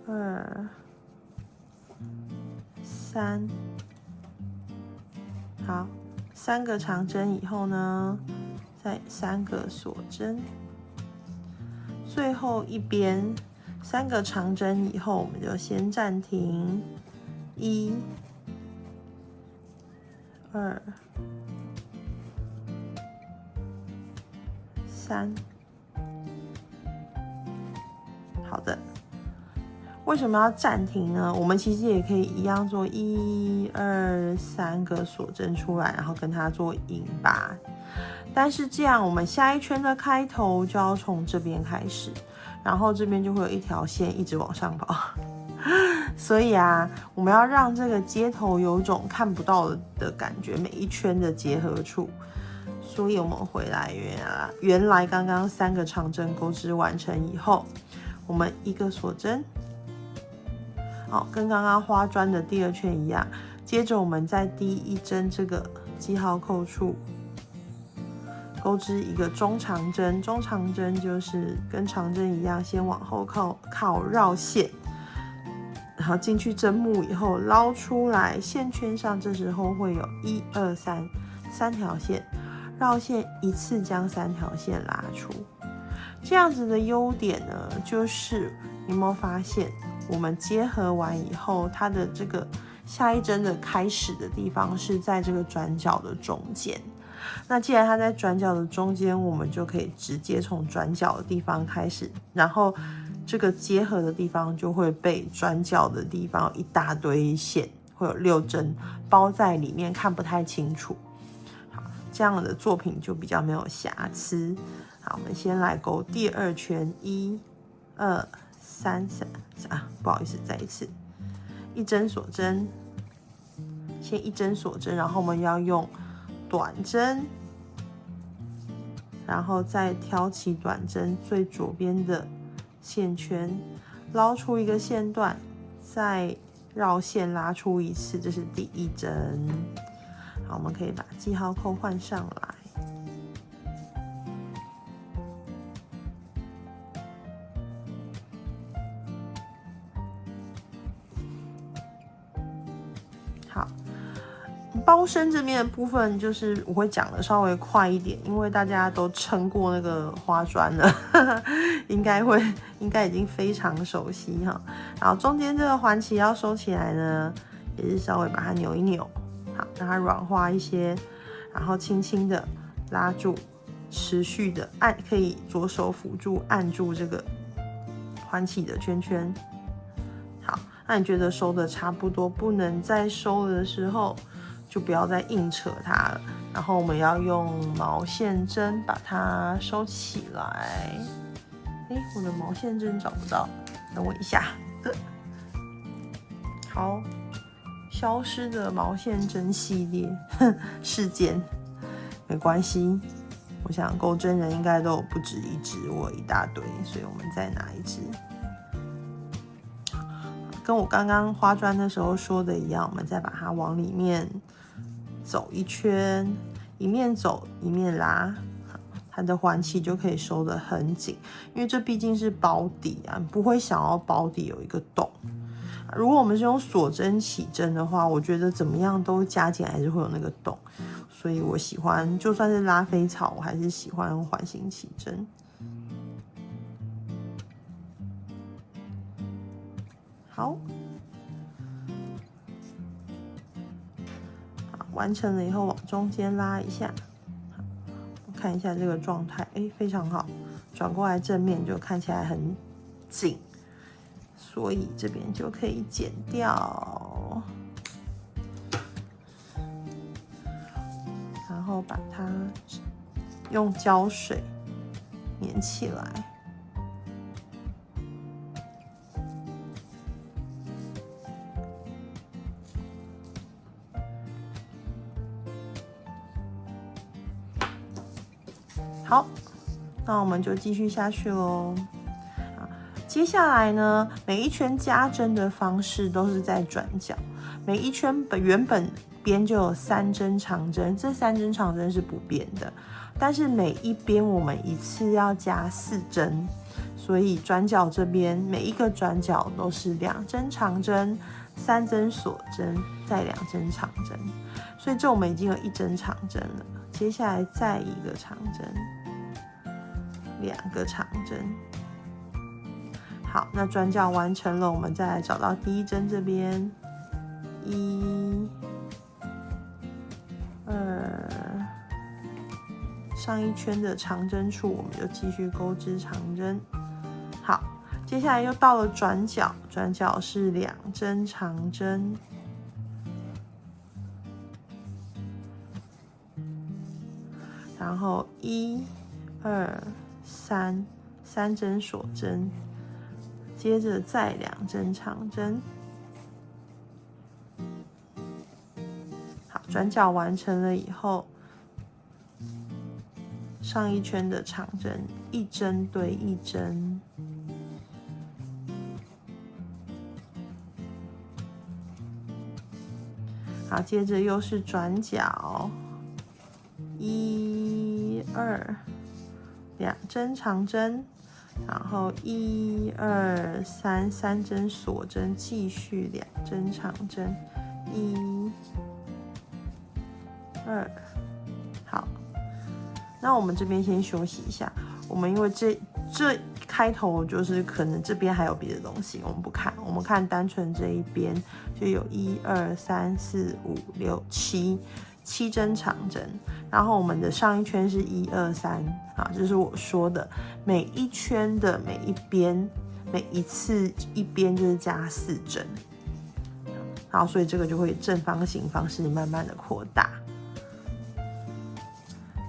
2、3，好，3個長針以後呢，再3個鎖針，最後一邊3個長針以後，我們就先暫停。1、2、3，好的。為什麼要暫停呢？我們其實也可以一樣做1、2、3個鎖針出來，然後跟它做引拔。但是這樣，我們下一圈的開頭就要從這邊開始，然後這邊就會有一條線一直往上跑。所以啊，我們要讓這個接頭有種看不到的感覺，每一圈的結合處。所以我們回來原來剛剛3個長針鈎織完成以後，我們1個鎖針，好，跟剛剛花磚的第2圈一樣。接着我們在第1針這個記號扣處鈎織一個中長針，中長針就是跟長針一樣，先往後靠繞線。然後進去針目以後撈出來，線圈上這時候會有1、2、3條線，繞線一次將3條線拉出。這樣子的優點呢，就是你有沒有發現，我們結合完以後，它的這個下一針的開始的地方是在這個轉角的中間。那既然它在轉角的中間，我們就可以直接從轉角的地方開始，然後這個結合的地方就會被轉角的地方有一大堆線，會有6針包在裡面，看不太清楚。好，這樣的作品就比較沒有瑕疵。好，我們先來鈎第2圈，1、2、3啊，不好意思，再一次，1針鎖針，先1針鎖針，然後我們要用短針，然後再挑起短針最左邊的線圈，撈出一個線段，再繞線拉出一次，這是第一針。好，我們可以把記號扣換上來。好，包身這邊的部分就是我會講的稍微快一點，因為大家都撐過那個花磚了，應該已經非常熟悉哈。然後中間這個環旗要收起來呢，也是稍微把它扭一扭，好，讓它軟化一些，然後輕輕的拉住，持續的按，可以左手輔助按住這個環旗的圈圈。好，那你覺得收的差不多，不能再收了的時候，就不要再硬扯它了。然後我們要用毛線針把它收起來。我的毛線針找不到，等我一下。好，消失的毛線針系列事件，沒關係。我想鈎針人應該都有不止一支，我有一大堆，所以我們再拿一支。跟我剛剛花磚的時候說的一樣，我們再把它往裡面走一圈，一面走一面拉，它的環旗就可以收得很緊，因為這畢竟是包底啊，你不會想要包底有一個洞。如果我們是用鎖針起針的話，我覺得怎麼樣都加緊還是會有那個洞，所以我喜歡就算是拉飛草，我還是喜歡用環形起針。好，完成了以後往中間拉一下，看一下這個狀態，非常好。轉過來正面就看起來很緊，所以這邊就可以剪掉，然後把它用膠水粘起來。好，那我們就繼續下去嘍。接下來呢，每一圈加針的方式都是在轉角，每一圈原本邊就有3針長針，這3針長針是不變的，但是每一邊我們一次要加4針，所以轉角這邊每一個轉角都是2針長針、3針鎖針，再2針長針，所以這我們已經有1針長針了。接下來再一個長針，2個長針。好，那轉角完成了，我們再來找到第一針這邊，1、2，上一圈的長針處，我們就繼續鈎織長針。好，接下來又到了轉角，轉角是2針長針。然後1、2、3，3針鎖針，接着再2針長針。好，轉角完成了以後，上一圈的長針1針對1針。好，接着又是轉角。1、2，2針長針，然後1、2、3，3針鎖針，繼續2針長針，1、2，好，那我們這邊先休息一下，我們因為這開頭就是可能這邊還有別的東西，我們不看，我們看單純這一邊就有1、2、3、4、5、6、7針長針，然後我們的上一圈是1、2、3，啊，就是我說的每一圈的每一邊，每一次一邊就是加4針，然後所以這個就會以正方形方式慢慢的擴大。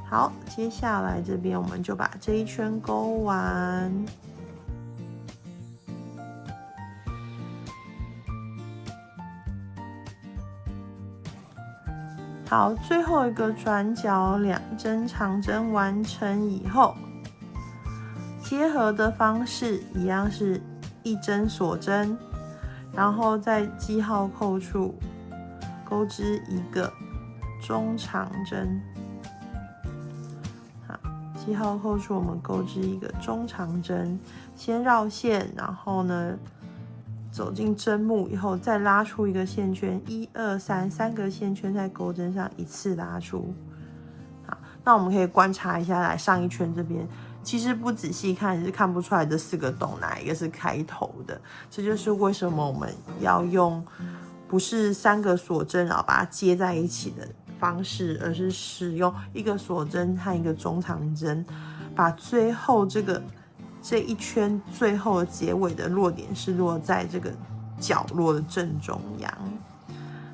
好，接下來這邊我們就把這一圈勾完。好，最後一個轉角2針長針完成以後，結合的方式一樣是1一針鎖針，然後在記號扣處鈎織一個中長針。好，記號扣處我們鈎織一個中長針，先繞線，然後呢走進針目以後，再拉出一個線圈，1、2、3，三個線圈在鈎針上一次拉出。好，那我們可以觀察一下，來上一圈這邊，其實不仔細看是看不出來這4個洞哪一個是開頭的。這就是為什麼我們要用不是3個鎖針然後把它接在一起的方式，而是使用一個鎖針和一個中長針，把最後這一圈最後的結尾的落點是落在這個角落的正中央。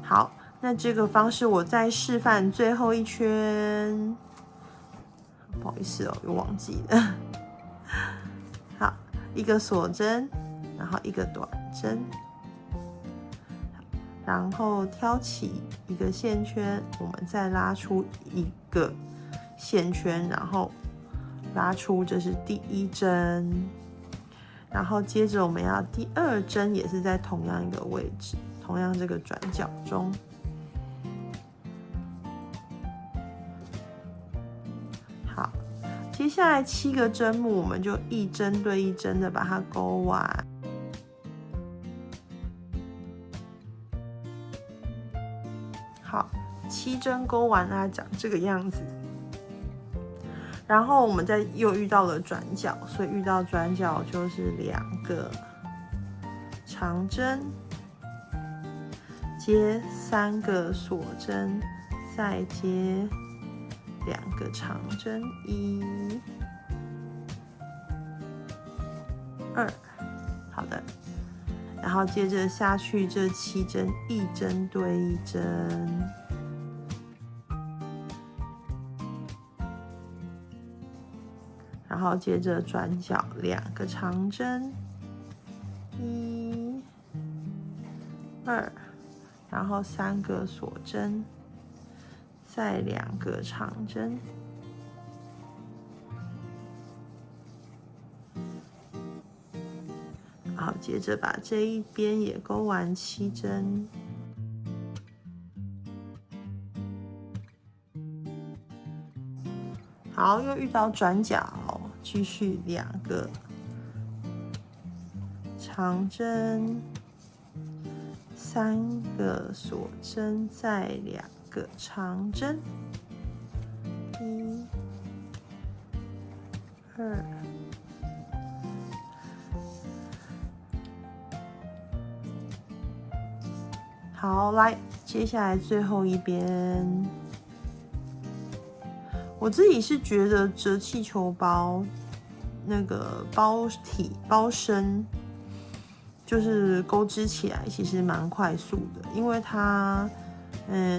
好，那這個方式我再示範最後一圈，不好意思哦，又忘記了。好，一個鎖針，然後一個短針，然後挑起一個線圈，我們再拉出一個線圈，然後拉出，這是第1針，然後接着我們要第2針，也是在同樣一個位置，同樣這個轉角中。好，接下來7個針目，我們就一針對一針的把它勾完。好，7針勾完，它長這個樣子。然後我們再又遇到了轉角，所以遇到轉角就是2個長針，接3個鎖針，再接2個長針，1、2，好的。然後接着下去這7針，一針對一針。然後接着轉角2個長針，1、2，然後3個鎖針，再2個長針，然後接着把這一邊也勾完7針。好，又遇到轉角，繼續2個長針，3個鎖針，再2個長針，1、2，好，來，接下來最後一邊。我自己是覺得折氣球包那個包身，就是鈎織起來其實蠻快速的，因為它，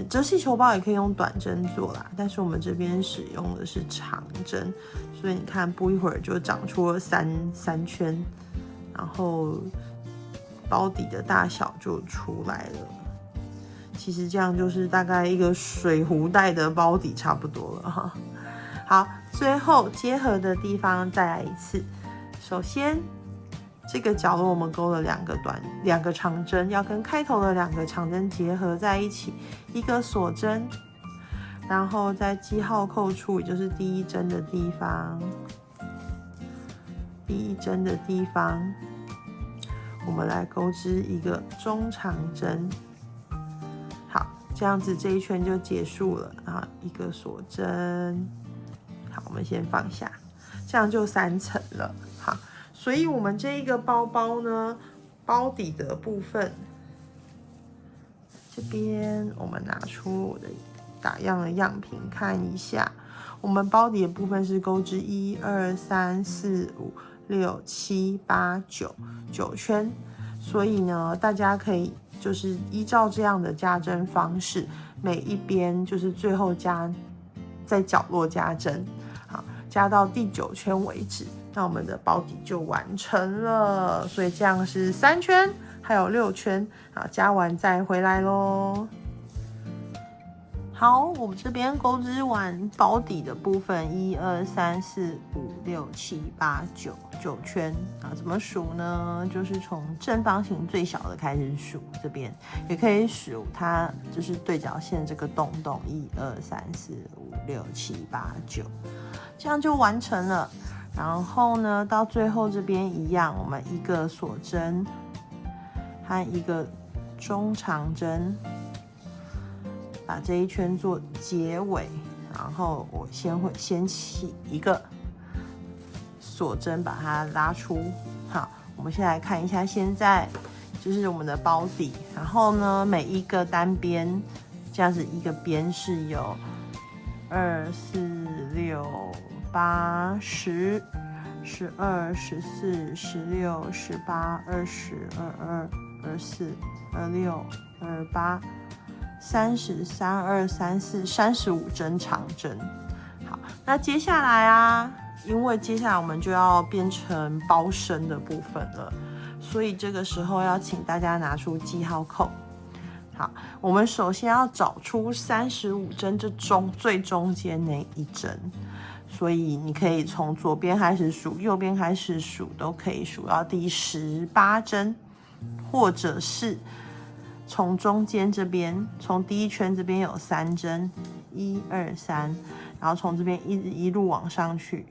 折氣球包也可以用短針做啦，但是我們這邊使用的是長針，所以你看不一會兒就長出了三圈，然後包底的大小就出來了。其實這樣就是大概一個水壺袋的包底差不多了哈。好，最後結合的地方再來一次。首先，這個角落我們勾了兩個長針，要跟開頭的2個長針結合在一起，一個鎖針，然後在記號扣處，也就是第1針的地方，我們來鈎織一個中長針。好，這樣子這一圈就結束了啊，一個鎖針。好，我們先放下，這樣就3層了。好，所以我們這一個包包呢，包底的部分，這邊我們拿出我的打樣的樣品看一下。我們包底的部分是鈎織1、2、3、4、5、6、7、8、9圈，所以呢，大家可以就是依照這樣的加針方式，每一邊就是最後在角落加針。加到第9圈為止，那我們的包底就完成了。所以這樣是3圈，還有6圈，好，加完再回來咯。好，我們這邊鈎織完包底的部分，1、2、3、4、5、6、7、8、9 9圈啊。怎麼數呢？就是從正方形最小的開始數，這邊也可以數它就是對角線這個洞洞，1、2、3、4、5、6、7、8、9，這樣就完成了。然後呢，到最後這邊一樣，我們一個鎖針和一個中長針，把這一圈做結尾。然後我會先起一個鎖針，把它拉出。好，我們先來看一下，現在就是我們的包底。然後呢，每一個單邊這樣子，一個邊是有2、4、6、8、10、12、14、16、18、20、22、24、26、28。30、32、34、35針長針。好，那接下來啊，因為接下來我們就要變成包身的部分了，所以這個時候要請大家拿出記號扣。好，我們首先要找出35針這最中間那一針，所以你可以從左邊開始數，右邊開始數，都可以數到第18針，或者是從中間這邊，從第一圈這邊有3針，1、2、3，然後從這邊一路往上去，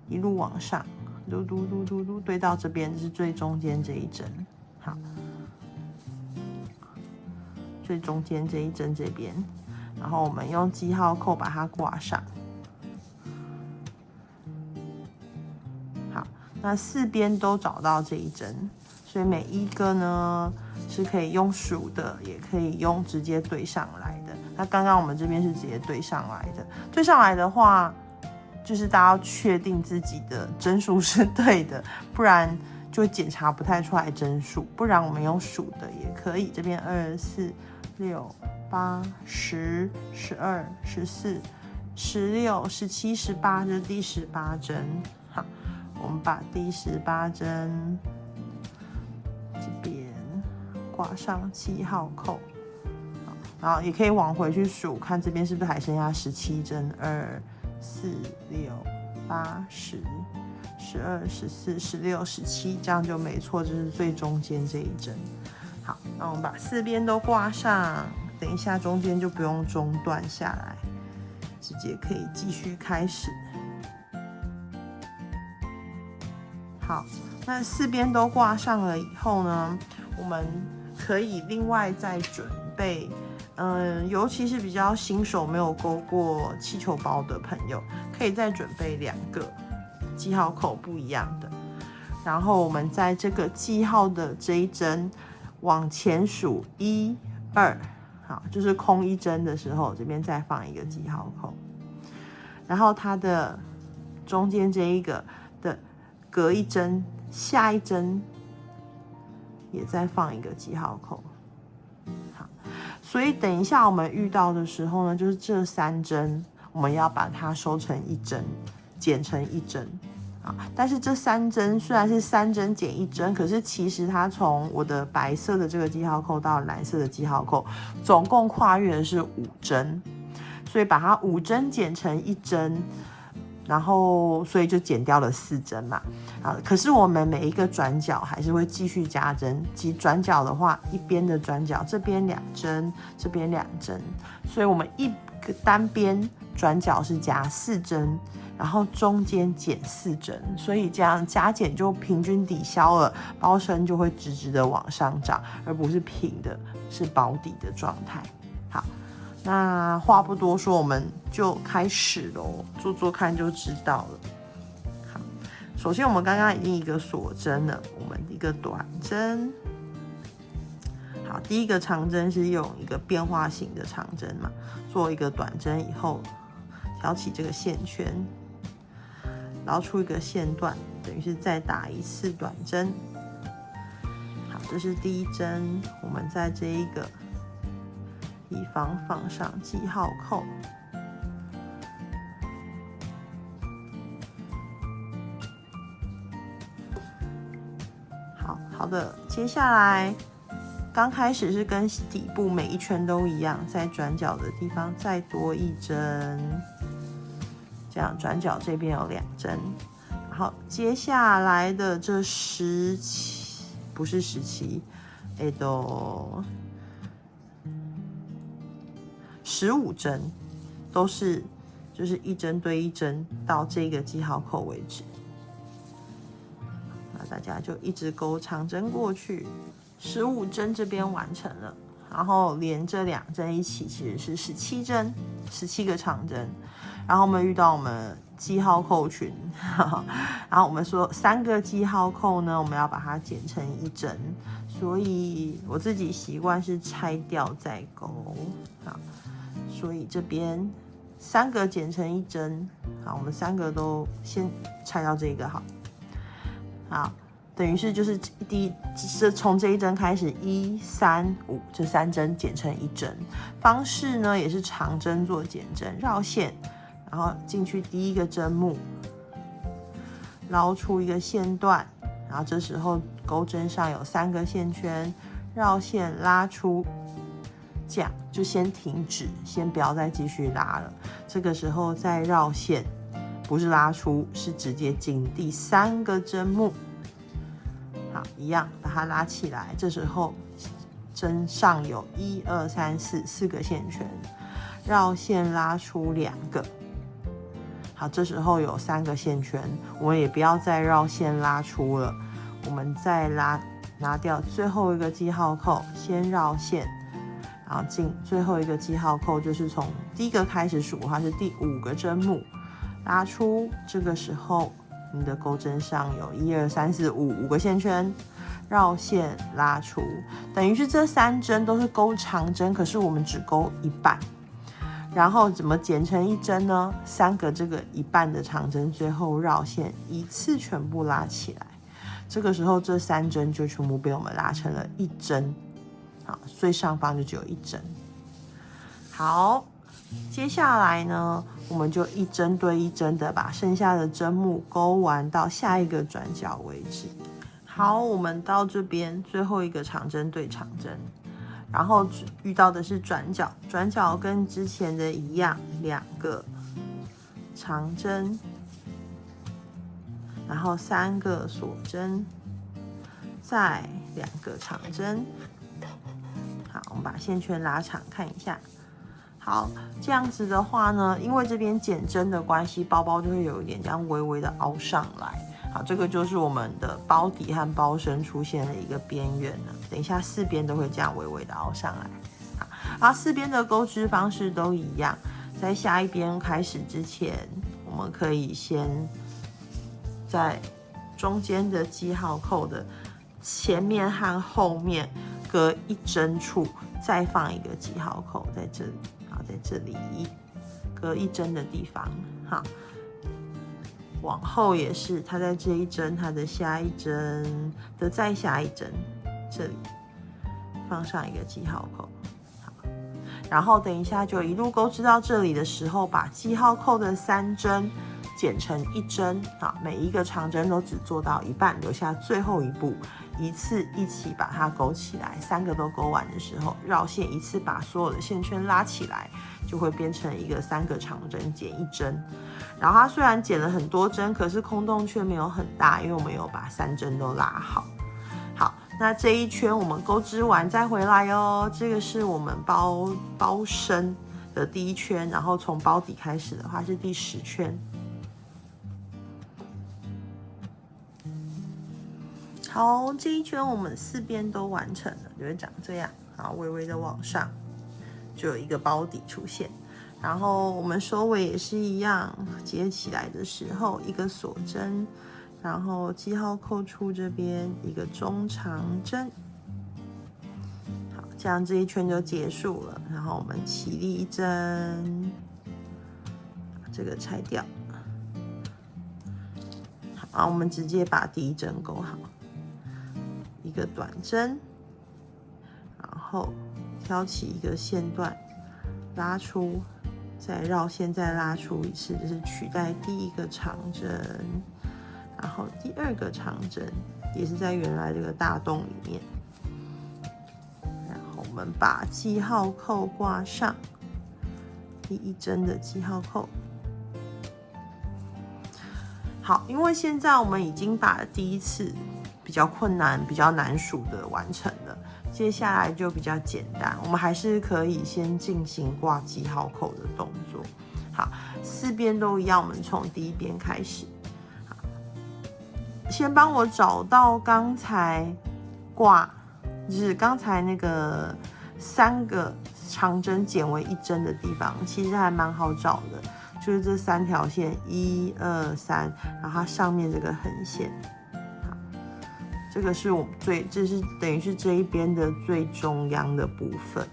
一路往上，嘟嘟嘟嘟嘟，對到這邊，這是最中間這一針。好，最中間這一針這邊，然後我們用記號扣把它掛上。好，那4邊都找到這一針，所以每一個呢是可以用數的，也可以用直接對上來的。那剛剛我們這邊是直接對上來的，對上來的話，就是大家要確定自己的針數是對的，不然就會檢查不太出來針數。不然我們用數的也可以，這邊2、4、6、8、10、12、14、16、17、18，這是第18針。好，我們把第18針這邊掛上記號扣，然後也可以往回去數，看這邊是不是還剩下17針，2、4、6、8、10、12、14、16、17，這樣就沒錯，這是最中間這一針。好，那我們把4邊都掛上，等一下中間就不用中斷下來，直接可以繼續開始。好，那4邊都掛上了以後呢，我們可以另外再準備，尤其是比較新手沒有勾過氣球包的朋友，可以再準備2個記號扣不一樣的。然後我們在這個記號的這一針往前數1、2，好，就是空一針的時候，這邊再放一個記號扣。然後它的中間這一個的隔一針，下一針也再放一個記號扣。好，所以等一下我們遇到的時候呢，就是這3針，我們要把它收成1針，剪成1針。但是這3針雖然是3針剪1針，可是其實它從我的白色的這個記號扣到藍色的記號扣，總共跨越的是5針，所以把它5針剪成1針。然後，所以就減掉了4針嘛。可是我們每一個轉角還是會繼續加針。即轉角的話，一邊的轉角，這邊2針，這邊2針。所以我們一個單邊轉角是加4針，然後中間減4針。所以這樣加減就平均抵消了，包身就會直直的往上漲，而不是平的，是保底的狀態。好。那話不多說，我們就開始咯，做做看就知道了。好，首先我們剛剛已經一個鎖針了，我們一個短針。好，第一個長針是用一個變化型的長針嘛，做一個短針以後，挑起這個線圈，撈出一個線段，等於是再打一次短針。好，這是第一針，我們在這一個地方放上記號扣。好的，接下來剛開始是跟底部每一圈都一樣，在轉角的地方再多1針，這樣轉角這邊有2針，然後接下來的這不是17，都15針，都是就是一針对一針到這個記號扣為止。那大家就一直勾長針過去，15針這邊完成了，然後連這2針一起其實是17針，17個長針。然後我們遇到我們記號扣群，然後我們說3個記號扣呢，我們要把它剪成1針，所以我自己習慣是拆掉再勾。好，所以這邊3個剪成1針，好，我們3個都先拆到這個，好，等於是就是從這一針開始，1、3、5這3針剪成1針，方式呢也是長針做剪針，繞線。然後進去第一個針目，撈出一個線段，然後這時候鈎針上有3個線圈，繞線拉出，這樣就先停止，先不要再繼續拉了。這個時候再繞線，不是拉出，是直接進第3個針目。好，一樣把它拉起來。這時候針上有1、2、3、4個線圈，繞線拉出2個。好，這時候有3個線圈，我們也不要再繞線拉出了，我們再拿掉最後一個記號扣，先繞線，然後進最後一個記號扣，就是從第一個開始數，它是第5個針目，拉出。這個時候你的鈎針上有1、2、3、4、5個線圈，繞線拉出，等於是這3針都是勾長針，可是我們只勾一半。然後怎麼剪成1針呢？3個這個一半的長針，最後繞線一次全部拉起來。這個時候這3針就全部被我們拉成了1針。好，最上方就只有1針。好，接下來呢，我們就一針對一針的把剩下的針目勾完到下一個轉角為止。好，我們到這邊最後一個長針對長針。然後遇到的是轉角，轉角跟之前的一樣，2個長針，然後3個鎖針，再2個長針。好，我們把線圈拉長看一下。好，這樣子的話呢，因為這邊剪針的關係，包包就會有一點這樣微微的凹上來。好，這個就是我們的包底和包身出現了一個邊緣了。等一下4邊都會這樣微微的凹上來。好，然後4邊的鈎織方式都一樣，在下一邊開始之前，我們可以先在中間的記號扣的前面和後面隔1針處再放一個記號扣在這裡，好，在這裡隔1針的地方，好。往後也是，它在這一針，它的下一針的再下一針，這裡放上一個記號扣，好，然後等一下就一路鈎織到這裡的時候，把記號扣的3針剪成1針，好，每一個長針都只做到一半，留下最後一步，一次一起把它勾起來，3個都勾完的時候，繞線一次把所有的線圈拉起來，就會變成一個3個長針剪1針。然後它雖然剪了很多針，可是空洞卻沒有很大，因為我們有把3針都拉好。好，那這一圈我們鈎織完再回來哦。這個是我們包身的第1圈，然後從包底開始的話是第10圈。好，這一圈我們4邊都完成了，就會長這樣，然後微微的往上，就有一個包底出現。然後我們收尾也是一樣，接起來的時候一個鎖針，然後記號扣處這邊一個中長針。好，這樣這一圈就結束了。然後我們起立針，把這個拆掉。好，我們直接把第1針勾好，一個短針，然後挑起一個線段，拉出。再繞線再拉出一次，就是取代第1個長針，然後第2個長針也是在原來這個大洞裡面，然後我們把記號扣掛上，第1針的記號扣。好，因為現在我們已經把第一次比較困難、比較難數的完成了，接下來就比較簡單。我們還是可以先進行掛記號扣的動作。好，4邊都一樣，我們從第一邊開始。好，先幫我找到剛才掛，就是剛才那個3個長針剪為1針的地方，其實還蠻好找的，就是這3條線，1、2、3，然後它上面這個橫線。好，這個是我們這是等於是這一邊的最中央的部分。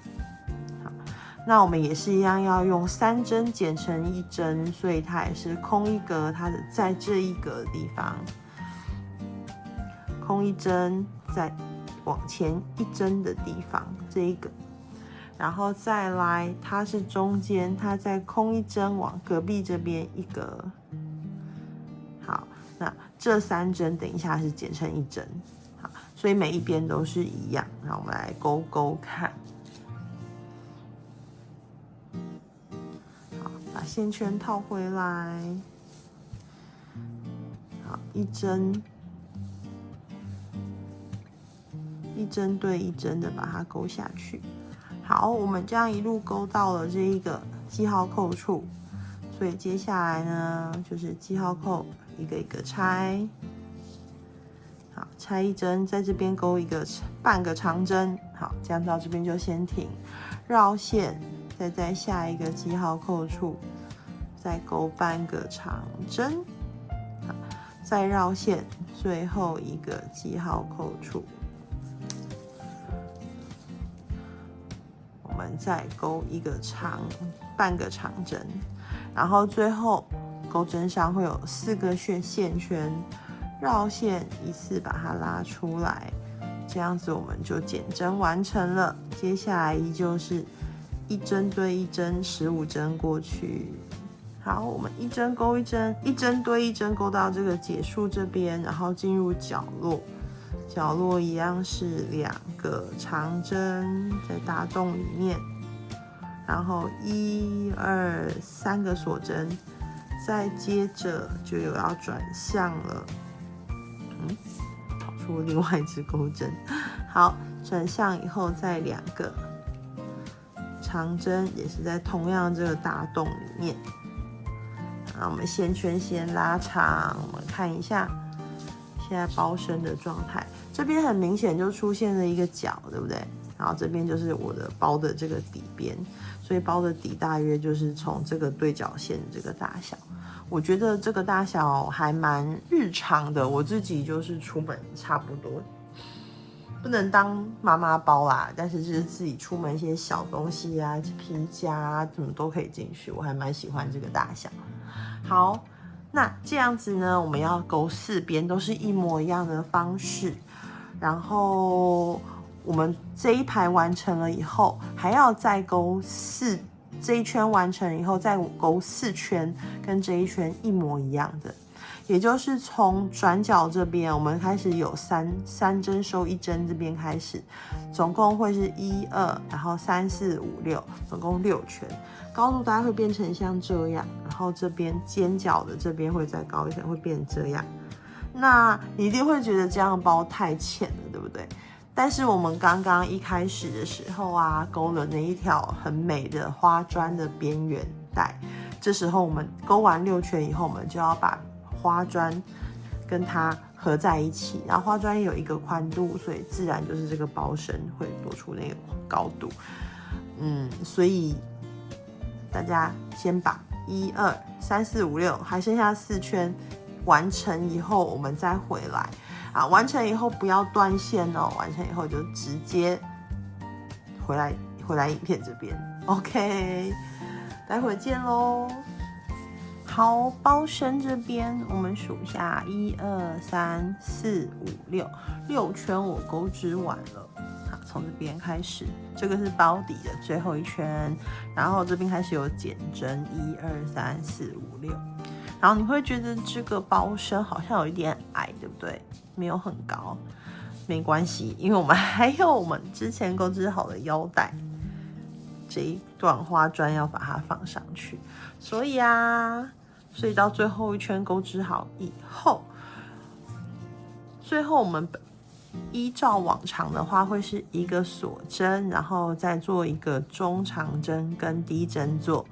那我們也是一樣，要用3針剪成1針，所以它也是空一格，它的在這一格的地方空1針，再往前1針的地方這一個，然後再來它是中間，它再空1針往隔壁這邊一格。好，那這3針等一下是剪成1針，好，所以每一邊都是一樣。那我們來勾勾看。把線圈套回來，好，1針對1針的把它勾下去。好，我們這樣一路勾到了這一個記號扣處，所以接下來呢，就是記號扣一個一個拆。好，拆1針，在這邊勾一個半個長針。好，這樣到這邊就先停，繞線。再在下一個記號扣處再勾半個長針，再繞線，最後一個記號扣處我們再勾一個半個長針，然後最後鈎針上會有4個線圈，繞線一次把它拉出來，這樣子我們就剪針完成了。接下來依舊是1針對1針，15針過去。好，我們1針勾1針，1針對1針勾到這個結束這邊，然後進入角落。角落一樣是2個長針在大洞裡面，然後1、2、3個鎖針，再接着就有要轉向了。跑出另外一支鈎針。好，轉向以後再2個長針，也是在同樣這個大洞裡面。那我們線圈先拉長，我們看一下現在包身的狀態。這邊很明顯就出現了一個角，對不對？然後這邊就是我的包的這個底邊，所以包的底大約就是從這個對角線這個大小。我覺得這個大小還蠻日常的，我自己就是出門差不多。不能當媽媽包啦，但是就是自己出門一些小東西啊，皮夾啊，怎麼都可以進去，我還蠻喜歡這個大小。好，那這樣子呢，我們要勾4邊都是一模一樣的方式，然後我們這一排完成了以後，還要再勾這一圈完成以後再勾4圈，跟這一圈一模一樣的。也就是從轉角這邊，我們開始有3針收1針這邊開始，總共會是1、2，然後3、4、5、6，總共6圈，高度大概會變成像這樣，然後這邊尖角的這邊會再高一點，會變成這樣。那你一定會覺得這樣包太淺了，對不對？但是我們剛剛一開始的時候啊，勾了那一條很美的花磚的邊緣帶，這時候我們勾完6圈以後，我們就要把花磚跟它合在一起，然後花磚有一個寬度，所以自然就是這個包身會多出那個高度。所以大家先把1、2、3、4、5、6還剩下4圈完成以後，我們再回來啊。完成以後不要斷線哦，完成以後就直接回來影片這邊。OK， 待會見嘍。好，包身這邊我們數一下，1、2、3、4、5、6圈我勾織完了。好，從這邊開始，這個是包底的最後一圈，然後這邊開始有減針，1、2、3、4、5、6。然後你會覺得這個包身好像有一點矮，對不對？沒有很高，沒關係，因為我們還有我們之前勾織好的腰帶，這一段花磚要把它放上去，所以啊。所以到最後一圈鈎織好以後，最後我們依照往常的話，會是一個鎖針，然後再做一個中長針跟低針做，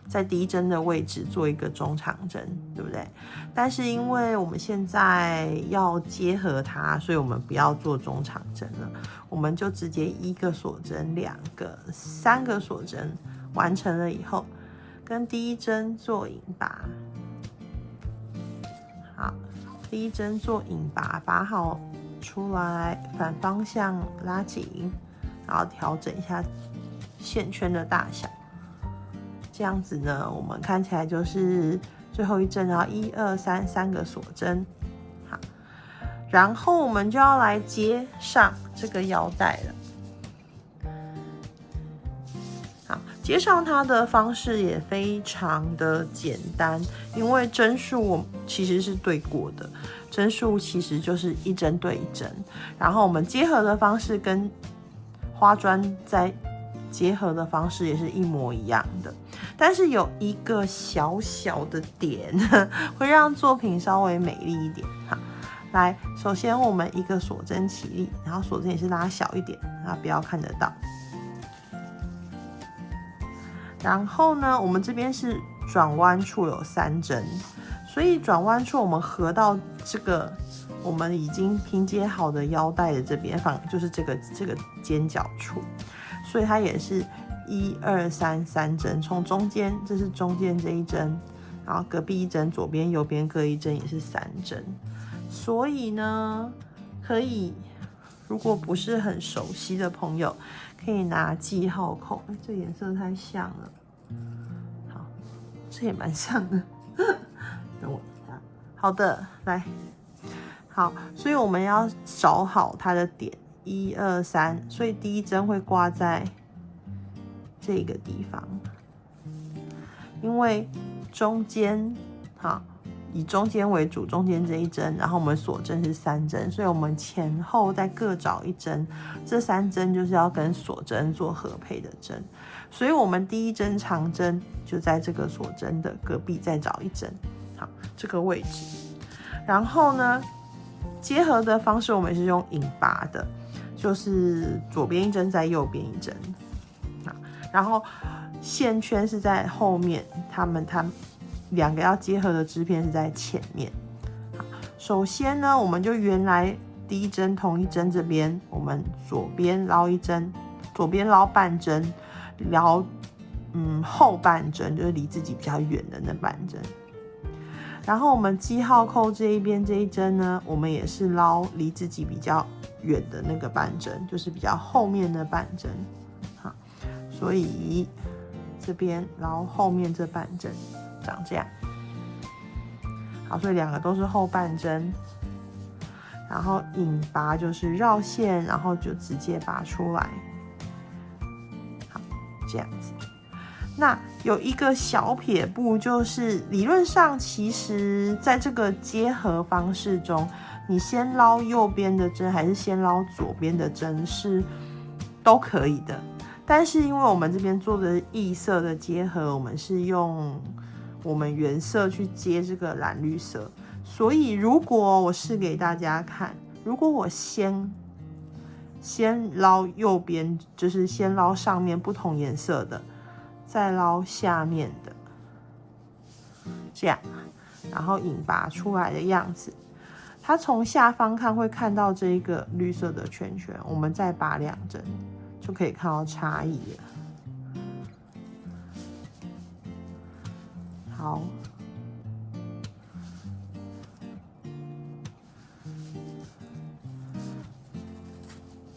在低針的位置做一個中長針，對不對？但是因為我們現在要結合它，所以我們不要做中長針了，我們就直接一個鎖針、兩個、三個鎖針完成了以後，跟第一針做引拔。好，第一針做引拔，拔好出來，反方向拉緊，然後調整一下線圈的大小。這樣子呢，我們看起來就是最後一針，然後1、2、3，三個鎖針。好，然後我們就要來接上這個腰帶了。好，接上它的方式也非常的簡單，因為針數我其實是對過的，針數其實就是一針對一針，然後我們結合的方式跟花磚在結合的方式也是一模一樣的，但是有一個小小的點會讓作品稍微美麗一點。好，來，首先我們一個鎖針起立，然後鎖針也是拉小一點，然後不要看得到。然後呢，我們這邊是轉彎處有3針，所以轉彎處我們合到這個我們已經拼接好的腰帶的這邊方，就是這個尖角處。所以它也是1、2、3，三針，從中間，這是中間這一針，然後隔壁一針，左邊右邊各一針，也是3針。所以呢，可以，如果不是很熟悉的朋友，可以拿記號扣。這顏色太像了，好，這也蠻像的。等我一下，好的，來，好，所以我們要找好它的點。1、2、3，所以第一針會掛在這個地方，因為中間，好，以中間為主，中間這一針，然後我們鎖針是3針，所以我們前後再各找一針，這3針就是要跟鎖針做合配的針，所以我們第一針長針就在這個鎖針的隔壁再找一針，好，這個位置，然後呢，結合的方式我們是用引拔的。就是左邊一針，在右邊一針，然後線圈是在後面，它兩個要結合的織片是在前面。首先呢，我們就原來第一針同一針這邊，我們左邊撈一針，左邊撈半針，撈後半針，就是離自己比較遠的那半針。然後我們記號扣這一邊這一針呢，我們也是撈離自己比較遠的那個半針，就是比較後面的半針。好，所以這邊撈後面這半針長這樣。好，所以兩個都是後半針，然後引拔就是繞線，然後就直接拔出來。好，這樣子。那有一個小撇步，就是理論上其實在這個結合方式中，你先撈右邊的針還是先撈左邊的針是都可以的。但是因為我們這邊做的異色的結合，我們是用我們原色去接這個藍綠色，所以如果我試給大家看，如果我先撈右邊，就是先撈上面不同顏色的，再撈下面的，這樣，然後引拔出來的樣子，它從下方看會看到這一個綠色的圈圈，我們再拔2針就可以看到差異了。好，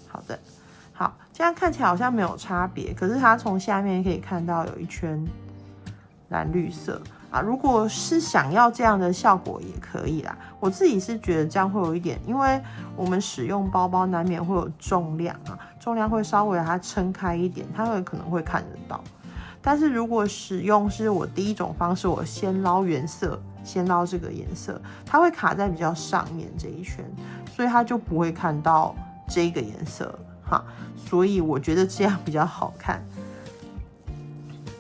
好的。好，这樣看起来好像沒有差別，可是它從下面可以看到有一圈藍綠色啊。如果是想要這樣的效果也可以啦，我自己是覺得這樣會有一點，因為我們使用包包難免會有重量啊，重量會稍微把它撐開一點，它可能會看得到。但是如果使用是我第一種方式，我先撈原色，先撈這個顏色，它會卡在比較上面這一圈，所以它就不會看到這個顏色。好，所以我覺得這樣比較好看。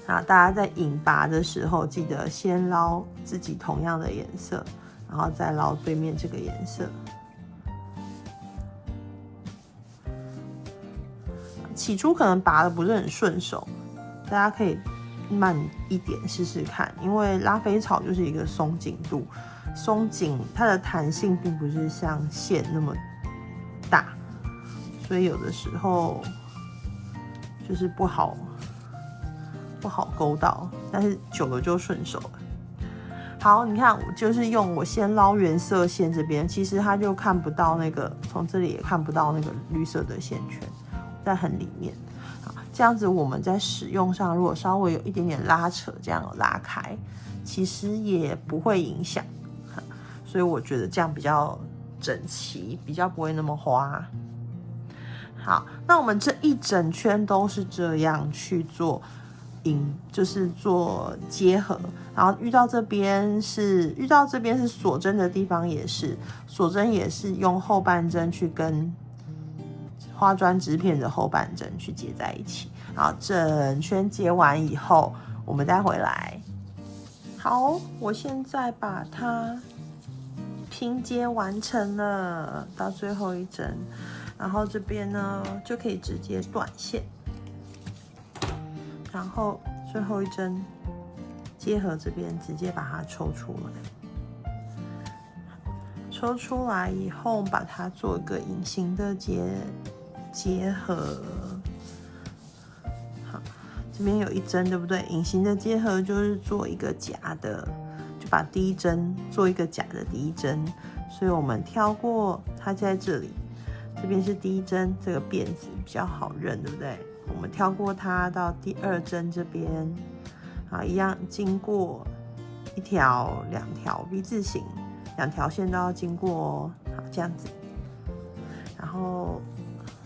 然後大家在引拔的時候，記得先撈自己同樣的顏色，然後再撈對面這個顏色。起初可能拔的不是很順手，大家可以慢一點試試看，因為拉菲草就是一個鬆緊度，鬆緊它的彈性並不是像線那麼大，所以有的時候就是不好勾到，但是久了就順手了。好，你看，我就是用我先撈原色線這邊，其實它就看不到那個，從這裡也看不到那個綠色的線圈在很裡面。好，這樣子我們在使用上如果稍微有一點點拉扯，這樣有拉開，其實也不會影響，所以我覺得這樣比較整齊，比較不會那麼花。好，那我們這一整圈都是這樣去做就是做結合，然後遇到這邊是鎖針的地方，也是锁針，也是用后半針去跟花磚織片的后半針去結在一起，然後整圈結完以後，我們再回來。好，我現在把它拼接完成了，到最後一針，然後這邊呢就可以直接斷線。然後最後一針結合這邊直接把它抽出來，抽出來以後把它做一個隱形的結合。好，這邊有一針對不對？隱形的結合就是做一個假的，就把第一針做一個假的第一針，所以我們挑過它在這裡，這邊是第一針，這個辮子比較好認，對不對？我們跳過它到第二針這邊，好，一樣經過一條、兩條 V 字形，兩條線都要經過哦。好，這樣子，然後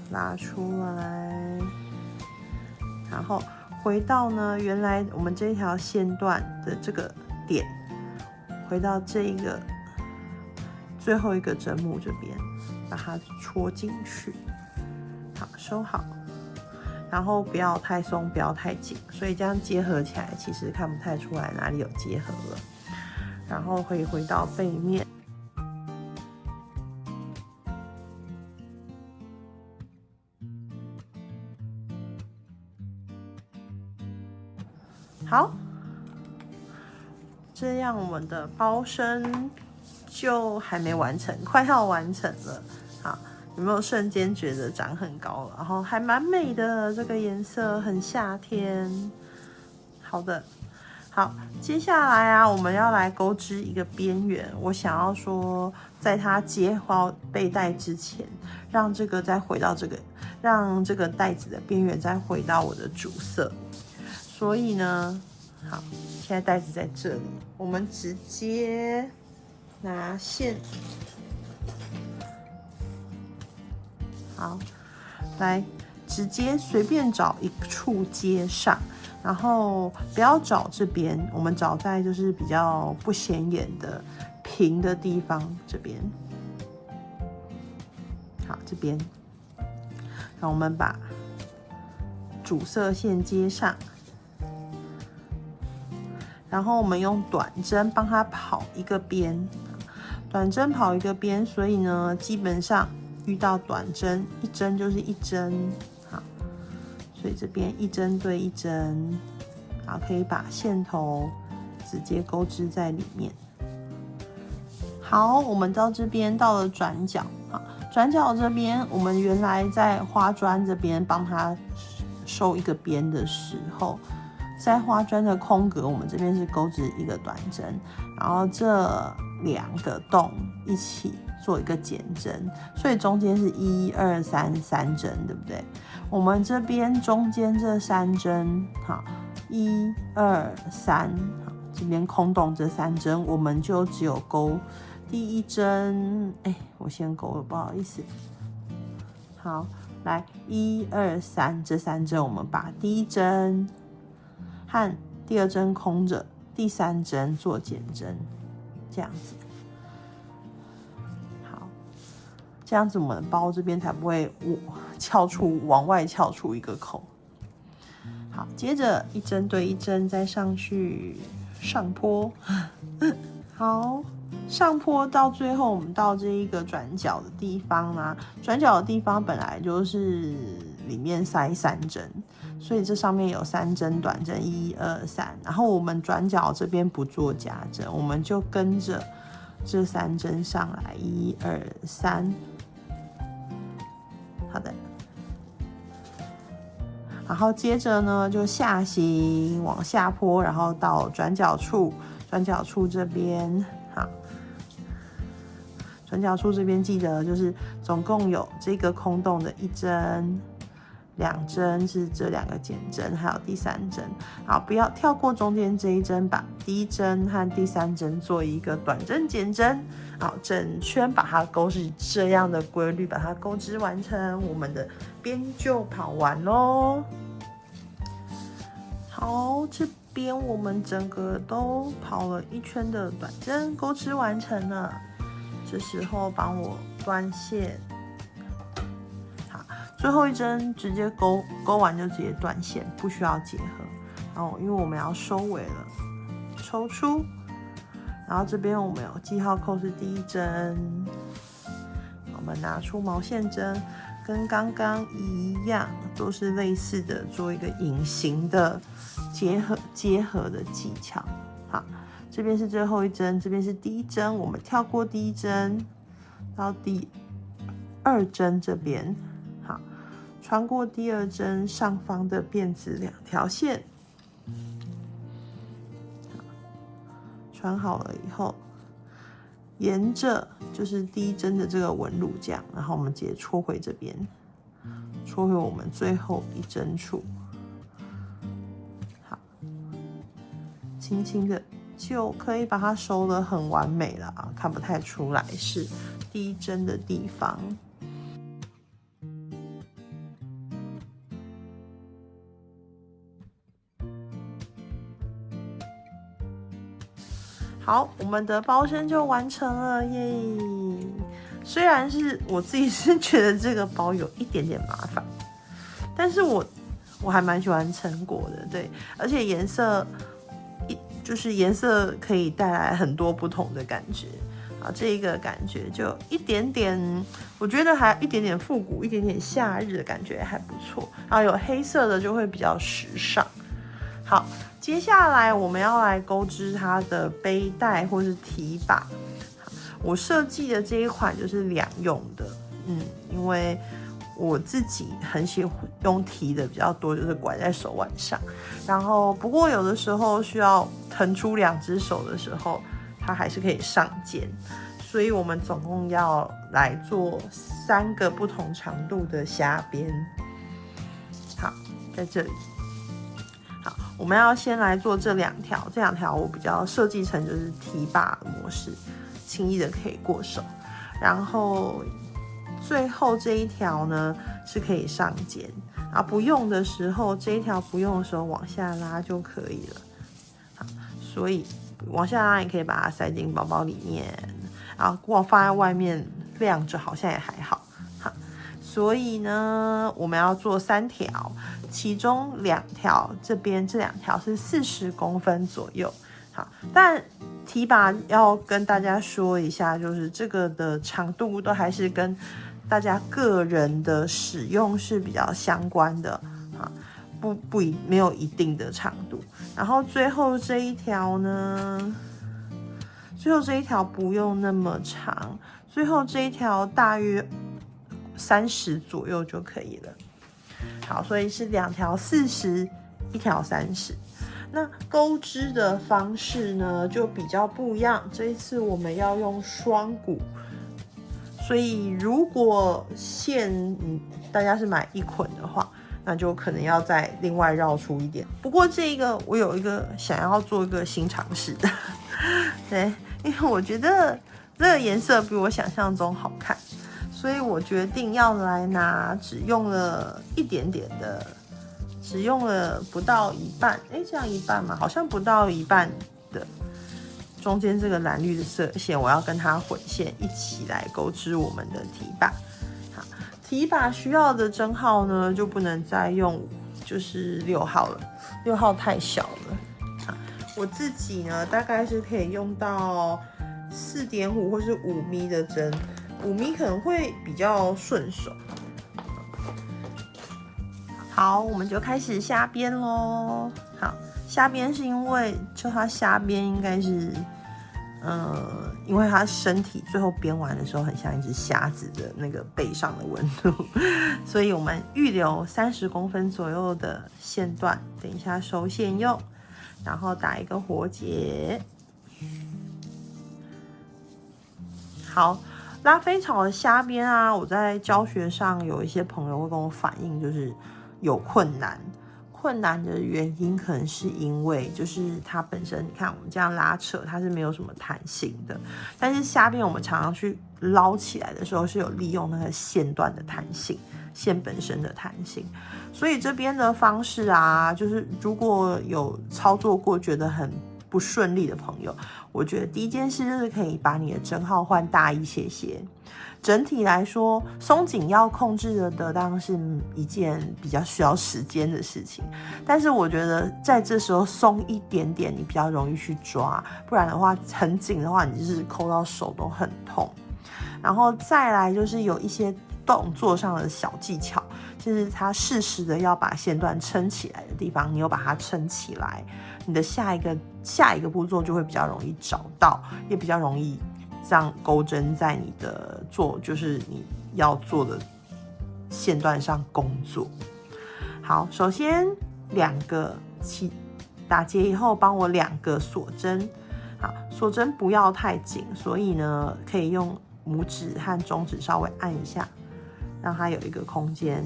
拉出來，然後回到呢原來我們這一條線段的這個點，回到這一個最後一個針目這邊，把它戳進去，好，收好。然後不要太鬆，不要太緊，所以這樣結合起來其實看不太出來哪裡有結合了。然後可以回到背面，好，這樣我們的包身就還沒完成，快要完成了。好。有沒有瞬間覺得長很高了？然後還蠻美的，這個顏色很夏天。好的，好，接下來啊，我們要來鈎織一個邊緣。我想要說，在它接好背帶之前，讓這個再回到這個，讓這個帶子的邊緣再回到我的主色。所以呢，好，現在帶子在這裡，我們直接拿線。好，來直接隨便找一處接上，然後不要找這邊，我們找在就是比較不顯眼的平的地方這邊。好，這邊，然後我們把主色線接上，然後我們用短針幫它跑一個邊，短針跑一個邊，所以呢，基本上。遇到短針，一針就是一針，好，所以這邊一針對一針，好，可以把線頭直接鈎織在裡面。好，我們到這邊到了轉角，好，轉角這邊我們原來在花磚這邊幫它收一個邊的時候，在花磚的空格，我們這邊是鈎織一個短針，然後這兩個洞一起做一個減針，所以中間是1、2、3三針，對不對？我們這邊中間這三針，好，1、2、3，好，這邊空洞這三針，我們就只有鈎第一針，我先鈎了，不好意思。好，來1、2、3這三針，我們把第一針和第二針空着，第三針做減針，這樣子。這樣子我們包這邊才不會往外翹出一個口。好，好，接着一針對一針再上去上坡。好，上坡到最後，我們到這一個轉角的地方啦。轉角的地方本來就是裡面塞3針，所以這上面有3針短針，1、2、3。然後我們轉角這邊不做夾針，我們就跟着這3針上來，1、2、3。好的。然後接着呢，就下行往下坡，然後到轉角處。轉角處這邊，好，轉角處這邊記得就是總共有這個空洞的1針、2針是這2個減針，還有第3針。好，不要跳過中間這一針，把第1針和第3針做一個短針減針。好，整圈把它勾是這樣的規律，把它勾織完成，我們的邊就跑完咯。好，這邊我們整個都跑了1圈的短針勾織完成了。這時候幫我斷線，好，最後一針直接勾完就直接斷線，不需要結合。然後因為我們要收尾了，抽出，然後這邊我們有記號扣是第1針，我們拿出毛線針，跟剛剛一樣，都是類似的，做一個隱形的結合的技巧。好，這邊是最後一針，這邊是第1針，我們跳過第1針到第2針這邊，好，穿過第2針上方的辮子2條線，穿好了以後，沿着就是第1針的這個紋路這樣，然後我們直接戳回這邊，戳回我們最後1針處。好，輕輕的就可以把它收得很完美了啊，看不太出來是第1針的地方。好，我們的包身就完成了耶！雖然是我自己是覺得這個包有一點點麻煩，但是我還蠻喜歡成果的，對，而且顏色就是顏色可以帶來很多不同的感覺啊，這個感覺就一點點，我覺得還一點點復古，一點點夏日的感覺還不錯。然後有黑色的就會比較時尚。好，接下來我們要來勾織它的背帶或是提把。我設計的這一款就是2用的，因為我自己很喜歡用提的比較多，就是拐在手腕上。然後不過有的時候需要騰出2隻手的時候，它還是可以上肩。所以我們總共要來做3個不同長度的蝦邊。好，在這裡。好，我們要先來做這2條，這2條我比較設計成就是提把模式，輕易的可以過手。然後最後這一條呢是可以上肩，啊，不用的時候，這一條不用的時候往下拉就可以了。好，所以往下拉也可以把它塞進包包裡面，然後我放在外面晾着好像也還好。好，所以呢我們要做3條，其中2條這邊這2條是40公分左右。好，但提把要跟大家說一下，就是這個的長度都還是跟大家個人的使用是比較相關的啊，沒有一定的長度。然後最後這一條呢，最後这一條不用那麼長，最後這一條大約30左右就可以了。好，所以是2條40，1條30。那鈎織的方式呢就比較不一樣，這一次我們要用雙股，所以如果線大家是買1捆的話，那就可能要再另外繞出一點。不過這個我有一個想要做一個新嘗試的，對，因為我覺得這個顏色比我想象中好看，所以我決定要來拿只用了一點點的。只用了不到一半，這樣一半嘛，好像不到一半的中間這個藍綠的色線，我要跟它混線一起來鈎織我們的提把。好，提把需要的針號呢，就不能再用就是6號了，6號太小了。我自己呢，大概是可以用到4.5或是5米的針，5米可能會比較順手。好，我們就開始下邊咯。好，下邊是因為就它下邊應該是，因為它身體最後編完的時候很像一隻蝦子的那個背上的溫度，所以我們預留30公分左右的線段，等一下收線用。然後打一個活結。好，拉菲草的蝦邊啊，我在教學上有一些朋友會跟我反映，就是有困難。困難的原因可能是因為就是它本身，你看我們這樣拉扯，它是沒有什麼彈性的。但是蝦邊我們常常去撈起來的時候，是有利用那個線段的彈性。線本身的彈性，所以這邊的方式啊，就是如果有操作過覺得很不順利的朋友，我覺得第一件事就是可以把你的針號換大一些些。整體來說，鬆緊要控制的得當是一件比較需要時間的事情，但是我覺得在這時候鬆一點點，你比較容易去抓，不然的話很緊的話，你就是摳到手都很痛。然後再來就是有一些動作上的小技巧，就是它適時的要把線段撐起來的地方，你又把它撐起來，你的下一個步驟就會比較容易找到，也比較容易讓鈎針在你的就是你要做的線段上工作。好，首先2個打結以後，幫我2個鎖針。好，鎖針不要太緊，所以呢，可以用拇指和中指稍微按一下，讓它有一個空間。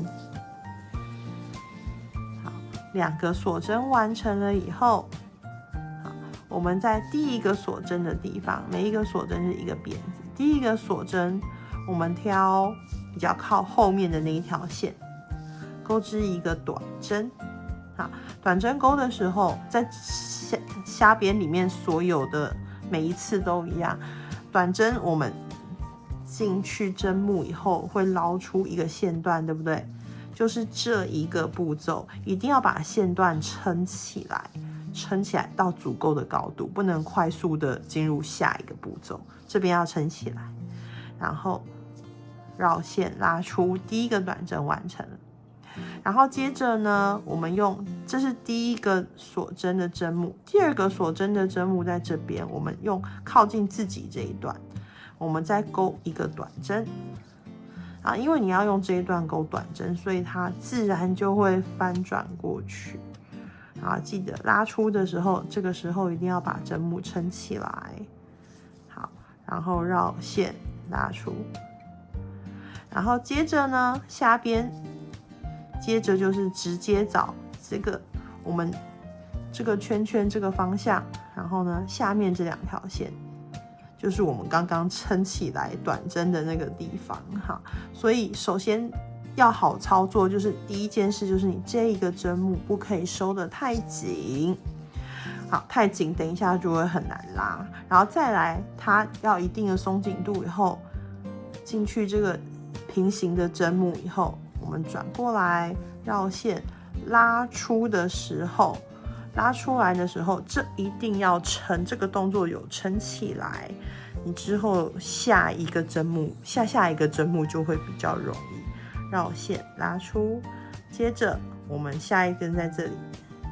好，2個鎖針完成了以後，好，我們在第一個鎖針的地方，每一個鎖針是一個辮子。第一個鎖針，我們挑比較靠後面的那一條線，鈎織一個短針。好，短針鈎的時候，在蝦邊裡面所有的每一次都一樣，短針我們進去針目以後會撈出一個線段，對不對？就是這一個步驟，一定要把線段撐起來，撐起來到足夠的高度，不能快速的進入下一個步驟。這邊要撐起来，然後繞線拉出第一個短針完成了。然後接着呢，我們這是第一個鎖針的針目，第2個鎖針的針目在這邊，我們用靠近自己這一段，我們再勾一個短針啊，因為你要用這一段勾短針，所以它自然就會翻轉過去。然後記得拉出的時候，這個時候一定要把針目撐起來。好，然後繞線拉出，然後接着呢，下邊接着就是直接找這個我們這個圈圈這個方向，然後呢，下面這2條線就是我們剛剛撐起來短針的那個地方哈。所以首先要好操作，就是第一件事就是你這一個針目不可以收得太緊，好，太緊等一下就會很難拉。然後再來，它要一定的鬆緊度以後，進去這個平行的針目以後，我們轉過來繞線拉出的時候，拉出來的時候，這一定要撐，這個動作有撐起來，你之後下一個針目下一個針目就會比較容易。繞線拉出，接着我們下一根在這裡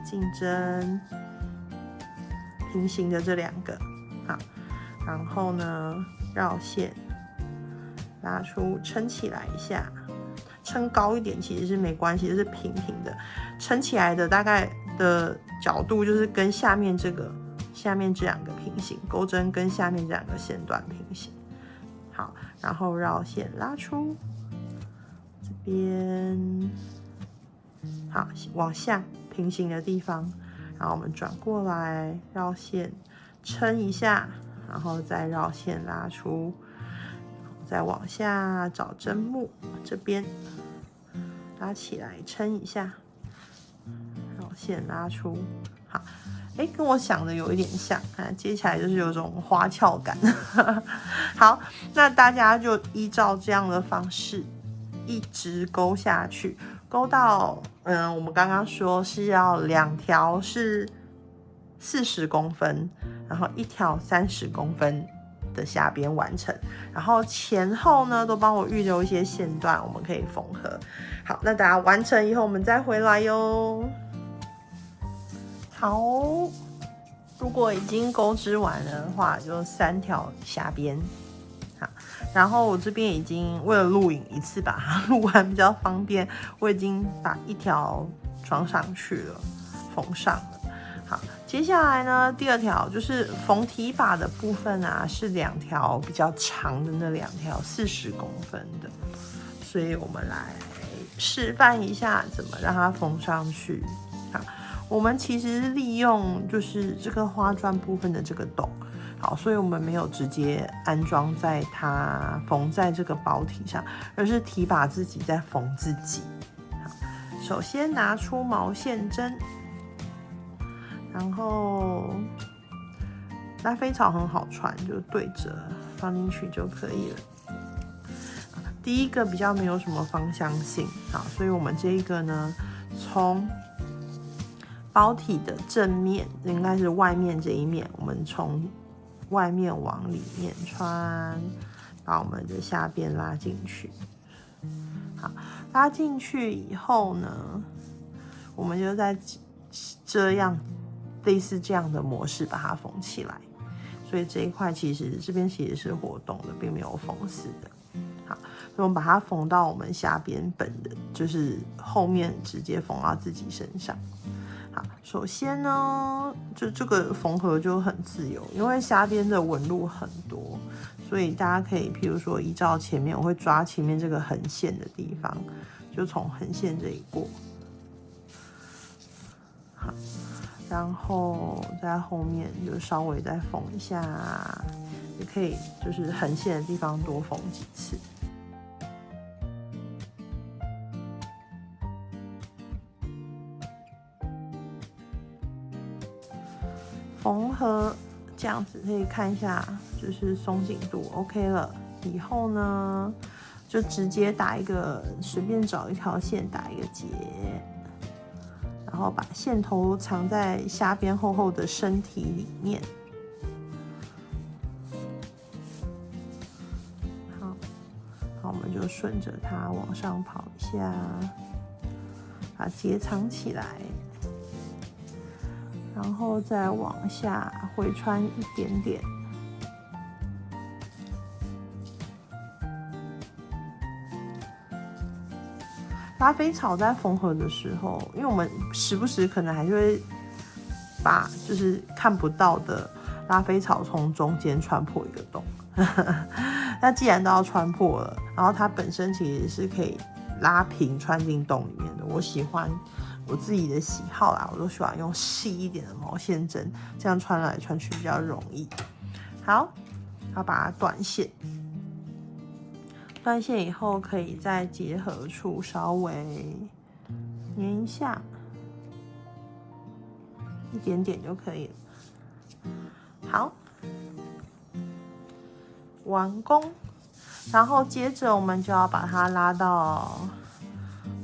進針，平行的這2個，好，然後呢繞線拉出，撐起來一下。撐高一點其實是沒關係，就是平平的，撐起來的大概的角度就是跟下面這2個平行，鈎針跟下面這2個線段平行。好，然後繞線拉出，這邊好往下平行的地方，然後我們轉過來繞線撐一下，然後再繞線拉出。再往下找針目，這邊拉起來撐一下，繞線拉出。好，跟我想的有一點像，接起來就是有種花俏感。好，那大家就依照這樣的方式一直勾下去，勾到我們剛剛說是要2條是40公分，然後1條30公分的下邊完成，然後前後呢都幫我預留一些線段，我们可以縫合。好，那大家完成以後我們再回來喲。好，如果已經勾織完了的話，就3條下邊。好，然後我這邊已經為了錄影一次把它錄完比較方便，我已經把1條裝上去了，縫上了。好，接下來呢，第2條就是縫提把的部分啊，是2條比較長的那2條40公分的，所以我們來示範一下怎麼讓它縫上去。好，我們其實利用就是這個花磚部分的這個洞，好，所以我們沒有直接安裝在它縫在這個包體上，而是提把自己在縫自己。好，首先拿出毛線針，然後拉菲草很好穿，就對折放進去就可以了。第一個比較沒有什麼方向性，好，所以我們這一個呢，從包體的正面，應該是外面這一面，我們從外面往裡面穿，把我們的下邊拉進去。好，拉進去以後呢，我們就在這樣類似這樣的模式把它縫起來。所以這一塊其實這邊其實是活動的，並沒有縫死的。好，所以我們把它縫到我們下邊本的，就是後面直接縫到自己身上。好，首先呢，就這個縫合就很自由，因為下邊的紋路很多，所以大家可以，譬如說依照前面，我會抓前面這個橫線的地方，就從橫線這裡過。好，然後在後面就稍微再縫一下，也可以就是橫線的地方多縫幾次。縫合這樣子可以看一下，就是鬆緊度 OK 了。以後呢，就直接打一個，隨便找一條線打一個結，然後把線頭藏在下邊厚厚的身體裡面。好，我們就順着它往上跑一下，把結藏起來。然後再往下回穿一點點，拉菲草在縫合的時候，因為我們時不時可能還是會把就是看不到的拉菲草從中間穿破一個洞。那既然都要穿破了，然後它本身其實是可以拉平穿進洞裡面的，我喜歡。我自己的喜好啦，我都喜歡用細一點的毛線針，這樣穿來穿去比較容易。好，要把它斷線，斷線以後可以在結合處稍微粘一下，一點點就可以了。好，完工。然後接着我們就要把它拉到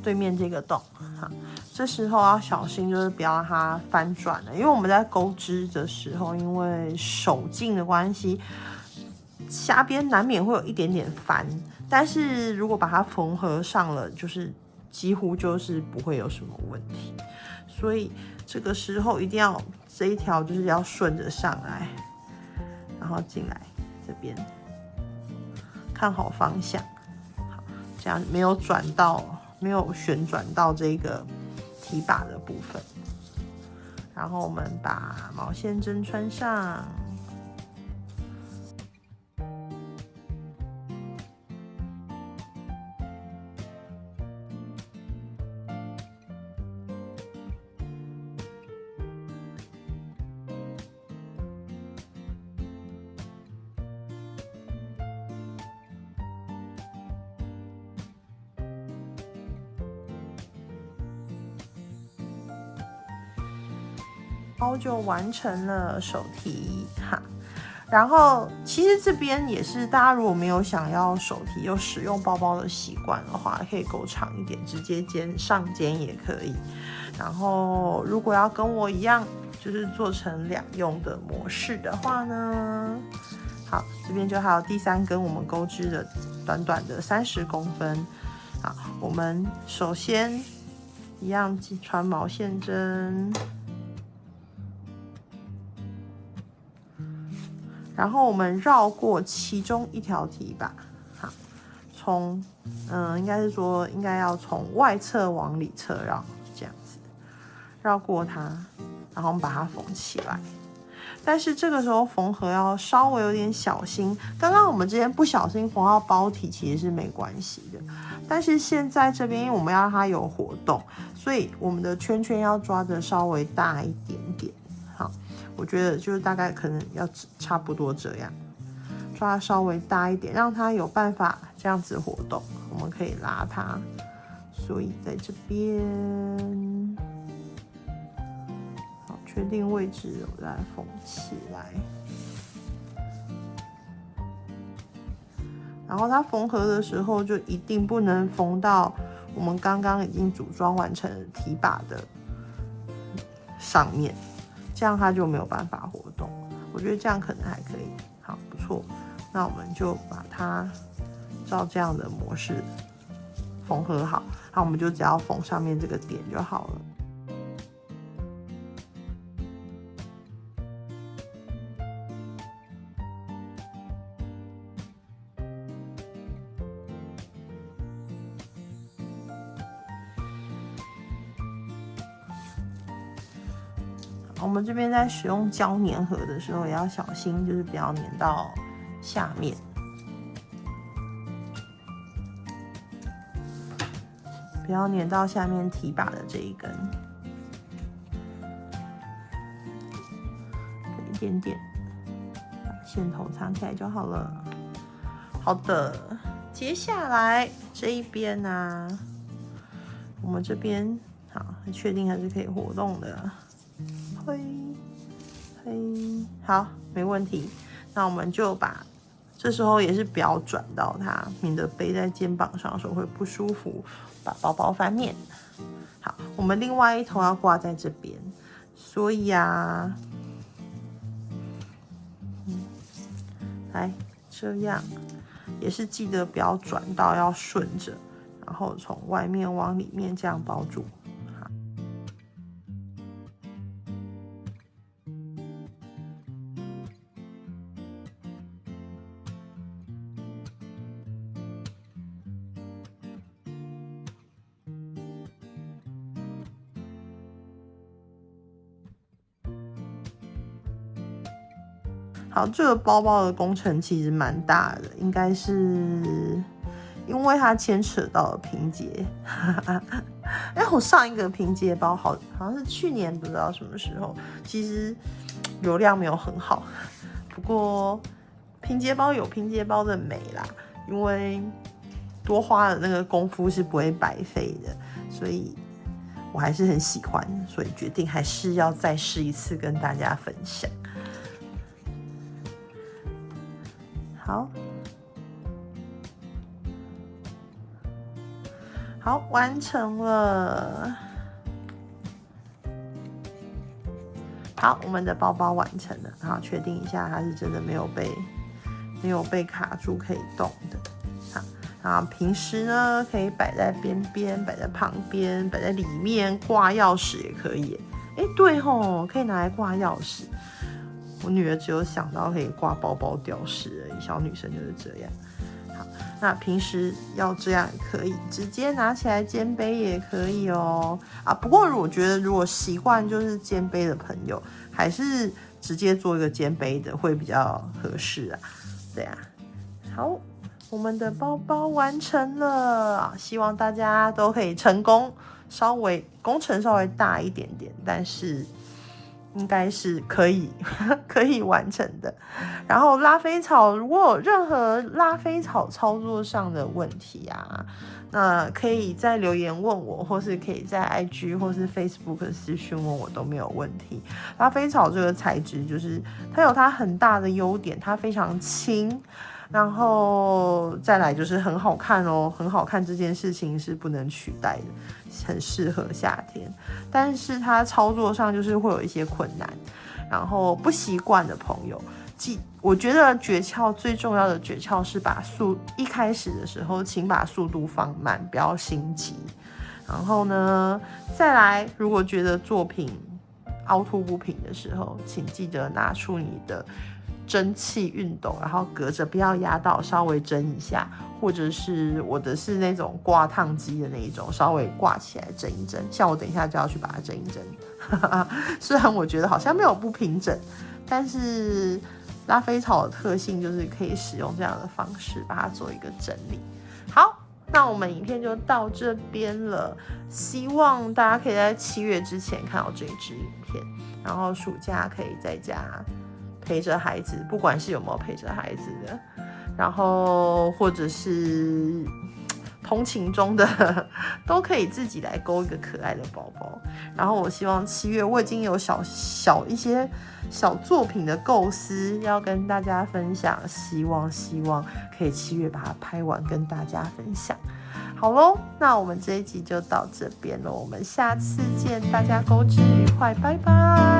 對面這個洞。好，這時候要小心，就是不要讓它翻轉了，因為我們在鈎織的時候，因為手勁的關係，下邊難免會有一點點翻。但是如果把它縫合上了，就是幾乎就是不會有什麼問題。所以這個時候一定要這一條就是要順着上來，然後進來這邊，看好方向，好，這樣沒有轉到。沒有旋轉到這個提把的部分，然後我們把毛線針穿上，包就完成了手提哈。然後其實這邊也是大家如果沒有想要手提又使用包包的習慣的話，可以勾長一點，直接上肩也可以。然後如果要跟我一樣就是做成2用的模式的話呢，好，這邊就還有第3根我們鈎織的短短的30公分。好，我們首先一樣穿毛線針，然後我們繞過其中一條提把，好，應該是說應該要從外側往裡側繞，這樣子繞過它，然後我們把它縫起來。但是這個時候縫合要稍微有點小心。剛剛我們之前不小心縫到包體其實是沒關係的，但是現在這邊因為我們要讓它有活動，所以我們的圈圈要抓得稍微大一點點。好，我覺得就是大概可能要差不多這樣，抓得稍微大一點，讓它有辦法這樣子活動。我們可以拉它，所以在這邊。確定位置，我再縫起來。然後它縫合的時候，就一定不能縫到我們剛剛已經組裝完成的提把的上面，這樣它就沒有辦法活動。我覺得這樣可能還可以，好，不錯。那我們就把它照這樣的模式縫合好，那我們就只要縫上面這個點就好了。我們這邊在使用膠粘合的時候也要小心，就是不要粘到下面，不要粘到下面提把的这一根，一點點，把線頭藏起來就好了。好的，接下來這一邊呢，我們這邊好，確定還是可以活動的。好，沒問題。那我們就這時候也是不要轉到它，免得背在肩膀上的時候會不舒服。把包包翻面。好，我們另外一頭要掛在這邊，所以啊，來這樣，也是記得不要轉到，要順着，然後從外面往裡面這樣包住。好，這個包包的工程其實蠻大的，應該是因為它牽扯到了拼接。我上一個拼接包好像是去年不知道什麼時候，其實流量沒有很好。不過拼接包有拼接包的美啦，因為多花的那個功夫是不會白費的，所以我還是很喜歡，所以決定還是要再試一次跟大家分享。好，完成了。好，我們的包包完成了。好，確定一下它是真的沒有被卡住可以動的。好，然後平時呢可以擺在邊邊，擺在旁邊，擺在裡面，掛鑰匙也可以。對吼，可以拿來掛鑰匙。我女兒只有想到可以掛包包吊飾而已，小女生就是這樣。好，那平時要這樣也可以，直接拿起來肩背也可以哦。不過我覺得如果習慣就是肩背的朋友，還是直接做一個肩背的會比較合適啊。對啊，好，我們的包包完成了，希望大家都可以成功。工程稍微大一點點，但是應該是可以完成的。然後拉菲草，如果有任何拉菲草操作上的問題啊，那可以在留言問我，或是可以在 IG 或是 Facebook 私訊問我，都沒有問題。拉菲草這個材質就是它有它很大的優點，它非常輕，然後再來就是很好看哦，很好看這件事情是不能取代的，很適合夏天。但是它操作上就是會有一些困難，然後不習慣的朋友，我覺得訣竅最重要的诀竅是一開始的時候，請把速度放慢，不要心急。然後呢，再來，如果覺得作品凹凸不平的時候，請記得拿出你的蒸汽熨斗，然後隔着不要壓到，稍微蒸一下，或者是我的是那種掛燙機的那一種，稍微掛起来蒸一蒸。像我等一下就要去把它蒸一蒸，雖然我覺得好像沒有不平整，但是拉菲草的特性就是可以使用這樣的方式把它做一個整理。好，那我們影片就到這邊了，希望大家可以在7月之前看到這一支影片，然後暑假可以在家陪着孩子，不管是有没有陪着孩子的，然後或者是通勤中的，都可以自己来勾一個可愛的包包。然後我希望7月我已經有一些小作品的構思要跟大家分享，希望可以7月把它拍完跟大家分享。好咯，那我們這一集就到這邊了，我們下次見，大家購置愉快，拜拜。